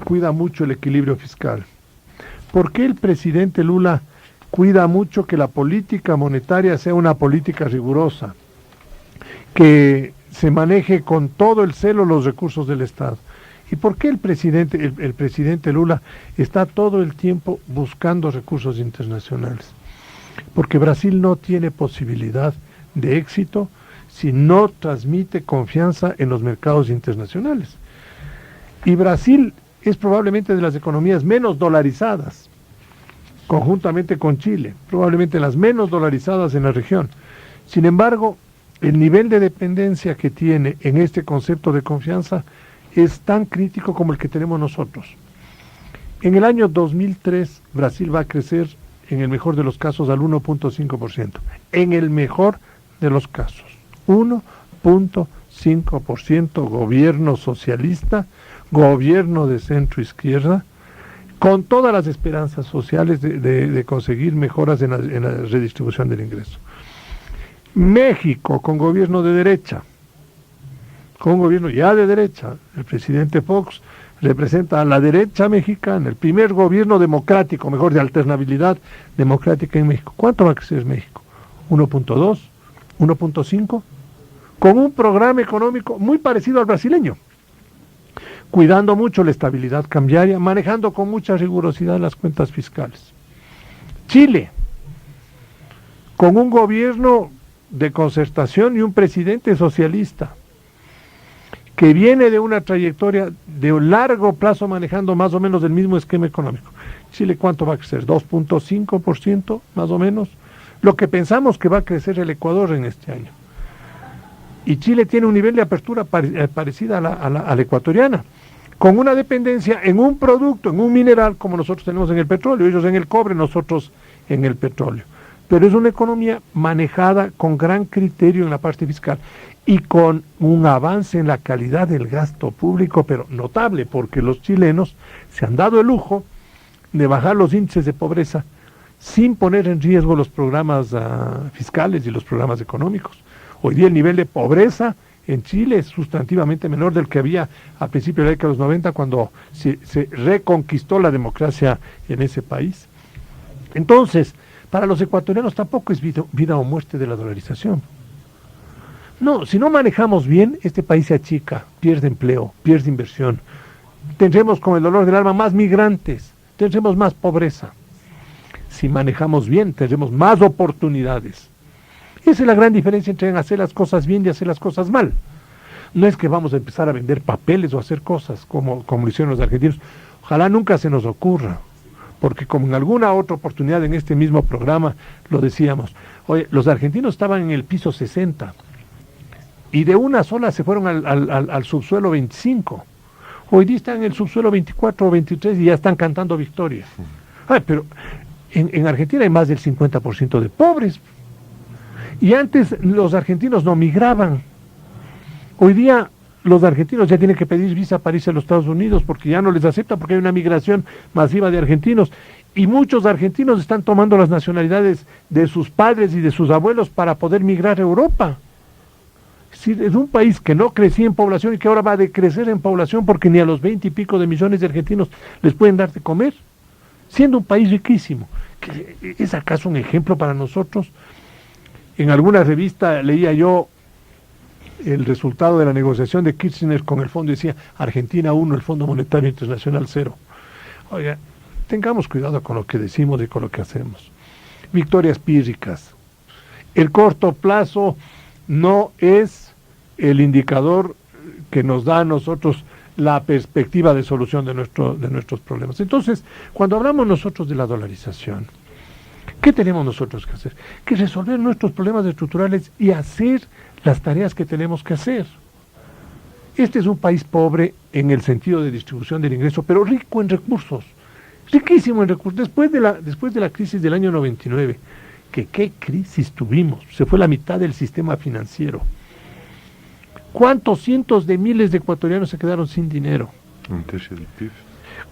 cuida mucho el equilibrio fiscal? ¿Por qué el presidente Lula cuida mucho que la política monetaria sea una política rigurosa, que se maneje con todo el celo los recursos del Estado? ¿Y por qué el presidente Lula está todo el tiempo buscando recursos internacionales? Porque Brasil no tiene posibilidad de éxito si no transmite confianza en los mercados internacionales. Y Brasil es probablemente de las economías menos dolarizadas, conjuntamente con Chile, probablemente las menos dolarizadas en la región. Sin embargo, el nivel de dependencia que tiene en este concepto de confianza es tan crítico como el que tenemos nosotros. En el año 2003, Brasil va a crecer, en el mejor de los casos, al 1.5%. En el mejor de los casos. 1.5% gobierno socialista, gobierno de centro izquierda, con todas las esperanzas sociales de conseguir mejoras en la redistribución del ingreso. México, con gobierno de derecha, con un gobierno ya de derecha. El presidente Fox representa a la derecha mexicana, el primer gobierno democrático, mejor, de alternabilidad democrática en México. ¿Cuánto va a crecer México? 1.2, 1.5, con un programa económico muy parecido al brasileño, cuidando mucho la estabilidad cambiaria, manejando con mucha rigurosidad las cuentas fiscales. Chile, con un gobierno de concertación y un presidente socialista, que viene de una trayectoria de un largo plazo manejando más o menos el mismo esquema económico. Chile, ¿cuánto va a crecer? 2.5% más o menos, lo que pensamos que va a crecer el Ecuador en este año. Y Chile tiene un nivel de apertura parecida a la ecuatoriana, con una dependencia en un producto, en un mineral, como nosotros tenemos en el petróleo, ellos en el cobre, nosotros en el petróleo. Pero es una economía manejada con gran criterio en la parte fiscal y con un avance en la calidad del gasto público, pero notable, porque los chilenos se han dado el lujo de bajar los índices de pobreza sin poner en riesgo los programas fiscales y los programas económicos. Hoy día el nivel de pobreza en Chile es sustantivamente menor del que había a principios de la década de los 90, cuando se reconquistó la democracia en ese país. Entonces, para los ecuatorianos tampoco es vida o muerte de la dolarización. No, si no manejamos bien, este país se achica, pierde empleo, pierde inversión. Tendremos con el dolor del alma más migrantes, tendremos más pobreza. Si manejamos bien, tendremos más oportunidades. Esa es la gran diferencia entre hacer las cosas bien y hacer las cosas mal. No es que vamos a empezar a vender papeles o hacer cosas como lo hicieron los argentinos. Ojalá nunca se nos ocurra, porque como en alguna otra oportunidad en este mismo programa lo decíamos, oye, los argentinos estaban en el piso 60 y de una sola se fueron al subsuelo 25. Hoy día están en el subsuelo 24 o 23 y ya están cantando victoria. Pero en Argentina hay más del 50% de pobres. Y antes los argentinos no migraban. Hoy día los argentinos ya tienen que pedir visa para irse a los Estados Unidos porque ya no les aceptan, porque hay una migración masiva de argentinos. Y muchos argentinos están tomando las nacionalidades de sus padres y de sus abuelos para poder migrar a Europa. Es decir, es un país que no crecía en población y que ahora va a decrecer en población porque ni a los 20 y pico de millones de argentinos les pueden dar de comer, siendo un país riquísimo. ¿Es acaso un ejemplo para nosotros? En alguna revista leía yo el resultado de la negociación de Kirchner con el fondo, decía Argentina 1, el Fondo Monetario Internacional 0. Oiga, tengamos cuidado con lo que decimos y con lo que hacemos. Victorias pírricas. El corto plazo no es el indicador que nos da a nosotros la perspectiva de solución de nuestros problemas. Entonces, cuando hablamos nosotros de la dolarización, ¿qué tenemos nosotros que hacer? Que resolver nuestros problemas estructurales y hacer las tareas que tenemos que hacer. Este es un país pobre en el sentido de distribución del ingreso, pero rico en recursos, riquísimo en recursos. Después de la crisis del año 99, ¿qué crisis tuvimos? Se fue la mitad del sistema financiero. ¿Cuántos cientos de miles de ecuatorianos se quedaron sin dinero? Un tercio del PIB.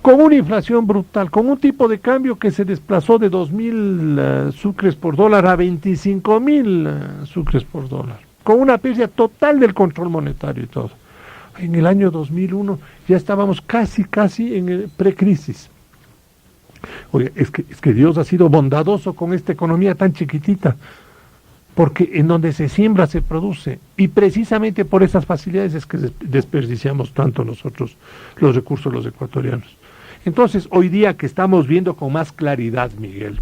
Con una inflación brutal, con un tipo de cambio que se desplazó de 2.000 sucres por dólar a 25.000 sucres por dólar, con una pérdida total del control monetario y todo. En el año 2001 ya estábamos casi en el precrisis. Oye, es que Dios ha sido bondadoso con esta economía tan chiquitita, porque en donde se siembra se produce, y precisamente por esas facilidades es que desperdiciamos tanto nosotros los recursos los ecuatorianos. Entonces, hoy día que estamos viendo con más claridad, Miguel,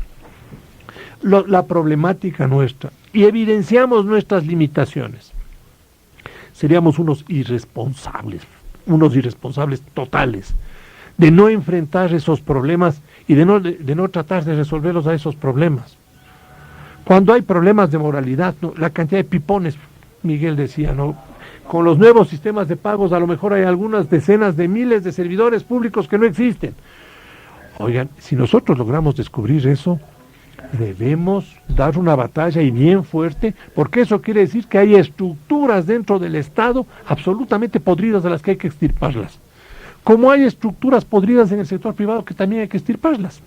la problemática nuestra, y evidenciamos nuestras limitaciones, seríamos unos irresponsables totales, de no enfrentar esos problemas y de no tratar de resolverlos a esos problemas. Cuando hay problemas de moralidad, ¿no? La cantidad de pipones, Miguel decía, ¿no? Con los nuevos sistemas de pagos a lo mejor hay algunas decenas de miles de servidores públicos que no existen. Oigan, si nosotros logramos descubrir eso, debemos dar una batalla y bien fuerte, porque eso quiere decir que hay estructuras dentro del Estado absolutamente podridas de las que hay que extirparlas. Como hay estructuras podridas en el sector privado que también hay que extirparlas.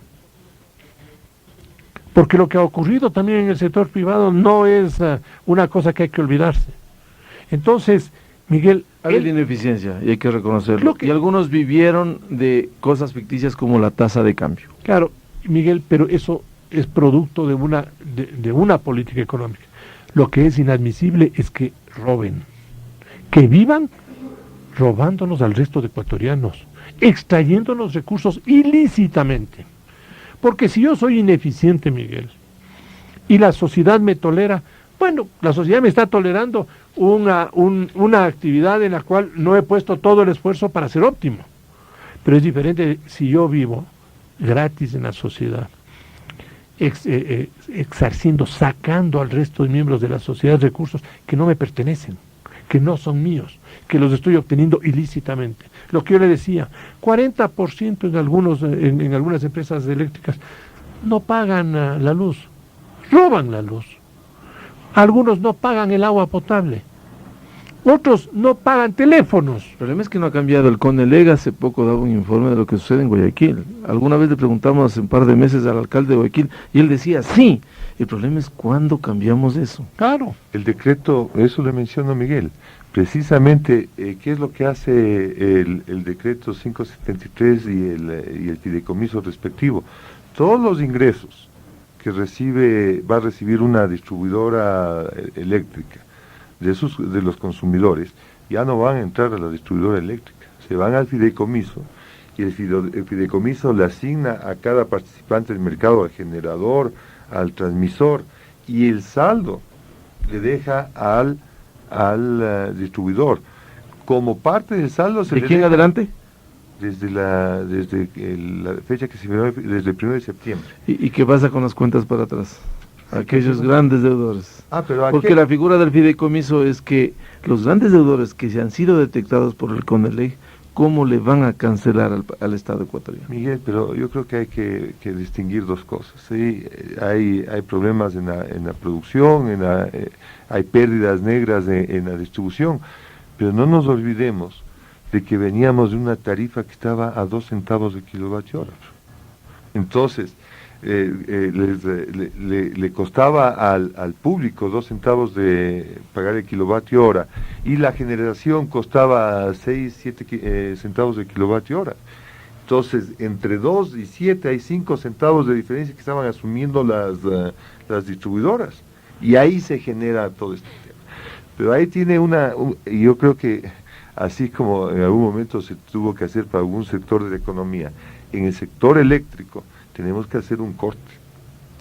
Porque lo que ha ocurrido también en el sector privado no es una cosa que hay que olvidarse. Entonces, Miguel... Hay ineficiencia y hay que reconocerlo. Y algunos vivieron de cosas ficticias como la tasa de cambio. Claro, Miguel, pero eso es producto de una política económica. Lo que es inadmisible es que roben. Que vivan robándonos al resto de ecuatorianos, extrayéndonos recursos ilícitamente. Porque si yo soy ineficiente, Miguel, y la sociedad me tolera, bueno, la sociedad me está tolerando una actividad en la cual no he puesto todo el esfuerzo para ser óptimo. Pero es diferente si yo vivo gratis en la sociedad, exarciendo, sacando al resto de miembros de la sociedad recursos que no me pertenecen, que no son míos, que los estoy obteniendo ilícitamente. Lo que yo le decía, 40% en algunas empresas eléctricas no pagan la luz, roban la luz. Algunos no pagan el agua potable. Otros no pagan teléfonos. El problema es que no ha cambiado. El CONELEG hace poco daba un informe de lo que sucede en Guayaquil. Alguna vez le preguntamos hace un par de meses al alcalde de Guayaquil y él decía, sí. El problema es cuándo cambiamos eso. Claro. El decreto, eso le mencionó Miguel, precisamente, ¿qué es lo que hace el decreto 573 y el fideicomiso respectivo? Todos los ingresos que va a recibir una distribuidora eléctrica de los consumidores, ya no van a entrar a la distribuidora eléctrica, se van al fideicomiso, y el fideicomiso le asigna a cada participante del mercado, al generador, al transmisor, y el saldo le deja al distribuidor. Como parte del saldo se ¿De le quién deja adelante? desde la fecha que se dio, desde el 1 de septiembre. ¿Y qué pasa con las cuentas para atrás? Aquellos grandes deudores. Pero Porque la figura del fideicomiso es que los grandes deudores que se han sido detectados por el CONELEG, ¿cómo le van a cancelar al Estado ecuatoriano? Miguel, pero yo creo que hay que distinguir dos cosas. ¿Sí? Hay problemas en la producción, hay pérdidas negras en la distribución, pero no nos olvidemos de que veníamos de una tarifa que estaba a 2 centavos de kilovatio hora. Entonces, le costaba al público 2 centavos de pagar el kilovatio hora, y la generación costaba 6, 7 centavos de kilovatio hora. Entonces, entre 2 y 7 hay 5 centavos de diferencia que estaban asumiendo las distribuidoras, y ahí se genera todo este tema. Pero ahí tiene y yo creo que así como en algún momento se tuvo que hacer para algún sector de la economía, en el sector eléctrico tenemos que hacer un corte,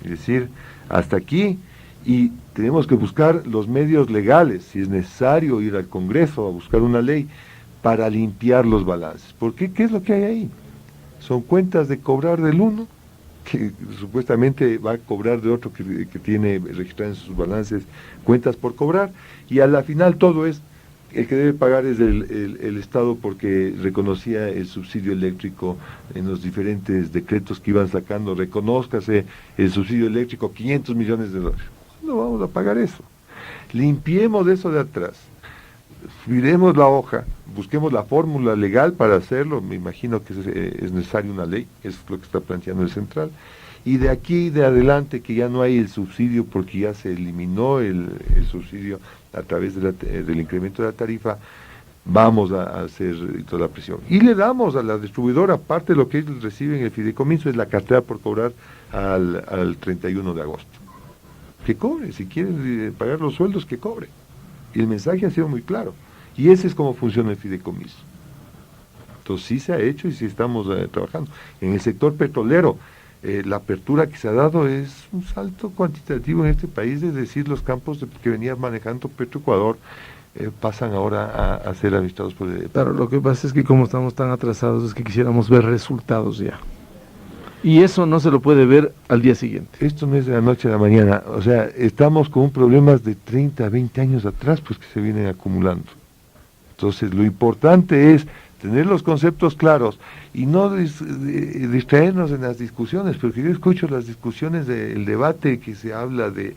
es decir, hasta aquí, y tenemos que buscar los medios legales, si es necesario ir al Congreso a buscar una ley para limpiar los balances. ¿Por qué? ¿Qué es lo que hay ahí? Son cuentas de cobrar del uno, que supuestamente va a cobrar de otro que tiene registrado en sus balances cuentas por cobrar, y a la final todo es, el que debe pagar es el Estado, porque reconocía el subsidio eléctrico en los diferentes decretos que iban sacando. Reconózcase el subsidio eléctrico, 500 millones de dólares. ¿Cuándo vamos a pagar eso? Limpiemos eso de atrás, miremos la hoja, busquemos la fórmula legal para hacerlo. Me imagino que es necesaria una ley, eso es lo que está planteando el central, y de aquí de adelante que ya no hay el subsidio, porque ya se eliminó el subsidio a través del incremento de la tarifa, vamos a hacer toda la presión. Y le damos a la distribuidora, parte de lo que ellos reciben en el fideicomiso es la cartera por cobrar al 31 de agosto. Que cobre, si quieren pagar los sueldos, que cobre. Y el mensaje ha sido muy claro. Y ese es como funciona el fideicomiso. Entonces sí se ha hecho y sí estamos trabajando. En el sector petrolero, la apertura que se ha dado es un salto cuantitativo en este país, es decir, los campos que venía manejando Petroecuador pasan ahora a ser administrados por el... Claro, lo que pasa es que como estamos tan atrasados es que quisiéramos ver resultados ya. Y eso no se lo puede ver al día siguiente. Esto no es de la noche a la mañana, o sea, estamos con problemas de 30, 20 años atrás, pues que se vienen acumulando. Entonces, lo importante es tener los conceptos claros y no distraernos en las discusiones, porque yo escucho las discusiones del debate que se habla de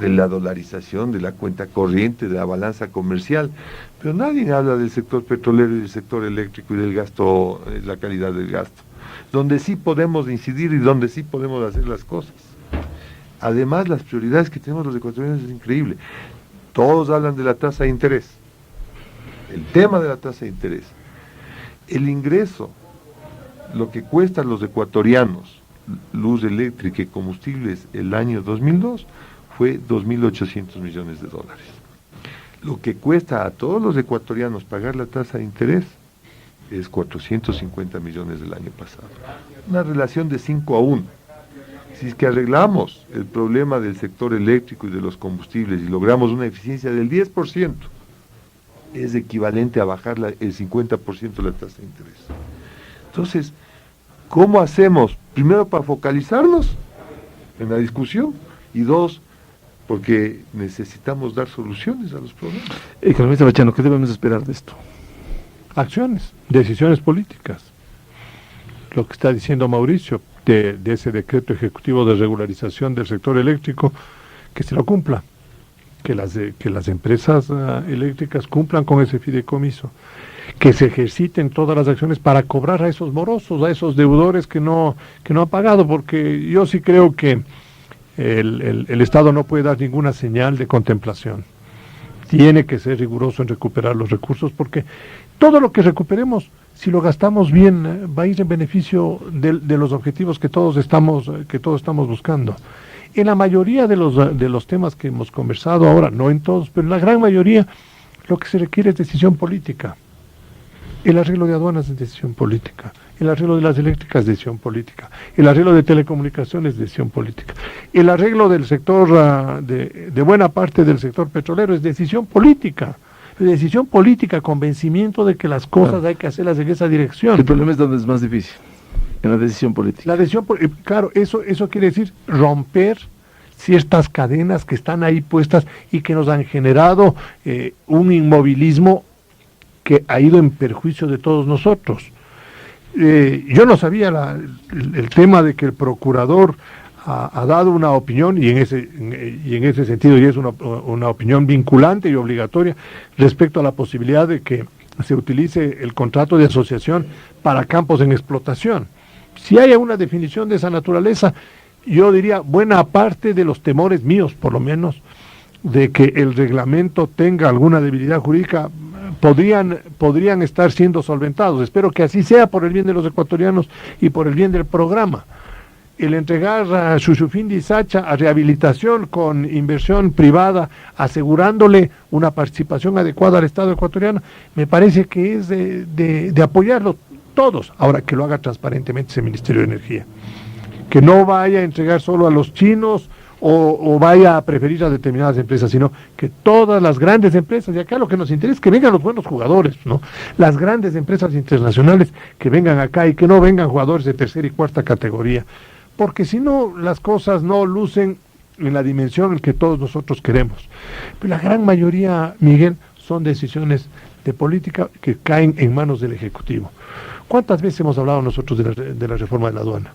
la dolarización, de la cuenta corriente, de la balanza comercial, pero nadie habla del sector petrolero y del sector eléctrico y del gasto, la calidad del gasto, donde sí podemos incidir y donde sí podemos hacer las cosas. Además, las prioridades que tenemos los ecuatorianos es increíble. Todos hablan de la tasa de interés, el tema de la tasa de interés. El ingreso, lo que cuestan los ecuatorianos, luz eléctrica y combustibles el año 2002, fue 2.800 millones de dólares. lo que cuesta a todos los ecuatorianos pagar la tasa de interés es 450 millones del año pasado. Una relación de 5-1. Si es que arreglamos el problema del sector eléctrico y de los combustibles y logramos una eficiencia del 10%, es equivalente a bajar el 50% la tasa de interés. Entonces, ¿cómo hacemos? Primero, para focalizarnos en la discusión, y dos, porque necesitamos dar soluciones a los problemas. Economista Bachano, ¿qué debemos esperar de esto? Acciones, decisiones políticas. Lo que está diciendo Mauricio, de ese decreto ejecutivo de regularización del sector eléctrico, que se lo cumpla, que las empresas eléctricas cumplan con ese fideicomiso, que se ejerciten todas las acciones para cobrar a esos morosos, a esos deudores que no han pagado, porque yo sí creo que el Estado no puede dar ninguna señal de contemplación. Tiene que ser riguroso en recuperar los recursos, porque todo lo que recuperemos, si lo gastamos bien, va a ir en beneficio de los objetivos que todos estamos buscando. En la mayoría de los temas que hemos conversado ahora, no en todos, pero en la gran mayoría, lo que se requiere es decisión política. El arreglo de aduanas es decisión política, el arreglo de las eléctricas es decisión política, el arreglo de telecomunicaciones es decisión política, el arreglo del sector, de buena parte del sector petrolero es decisión política, convencimiento de que las cosas hay que hacerlas en esa dirección. El problema es donde es más difícil, en la decisión política. Claro, eso quiere decir romper ciertas cadenas que están ahí puestas y que nos han generado un inmovilismo que ha ido en perjuicio de todos nosotros. Yo no sabía el tema de que el procurador ha dado una opinión, y en ese sentido, y es una opinión vinculante y obligatoria respecto a la posibilidad de que se utilice el contrato de asociación para campos en explotación. Si hay una definición de esa naturaleza, yo diría, buena parte de los temores míos, por lo menos, de que el reglamento tenga alguna debilidad jurídica, podrían estar siendo solventados. Espero que así sea, por el bien de los ecuatorianos y por el bien del programa. El entregar a Xuxufindi y Sacha a rehabilitación con inversión privada, asegurándole una participación adecuada al Estado ecuatoriano, me parece que es de apoyarlo todos. Ahora, que lo haga transparentemente ese Ministerio de Energía. Que no vaya a entregar solo a los chinos o vaya a preferir a determinadas empresas, sino que todas las grandes empresas, y acá lo que nos interesa es que vengan los buenos jugadores, ¿no? Las grandes empresas internacionales que vengan acá y que no vengan jugadores de tercera y cuarta categoría, porque si no, las cosas no lucen en la dimensión en que todos nosotros queremos. Pero la gran mayoría, Miguel, son decisiones de política que caen en manos del Ejecutivo. ¿Cuántas veces hemos hablado nosotros de la reforma de la aduana?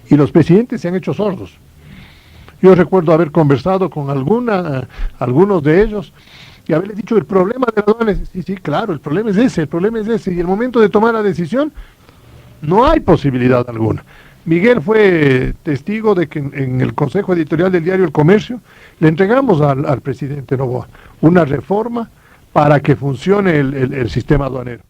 Y los presidentes se han hecho sordos. Yo recuerdo haber conversado con algunos de ellos y haberles dicho, el problema de la aduana es, sí, claro, el problema es ese, y el momento de tomar la decisión, no hay posibilidad alguna. Miguel fue testigo de que en el Consejo Editorial del diario El Comercio le entregamos al presidente Noboa una reforma para que funcione el sistema aduanero.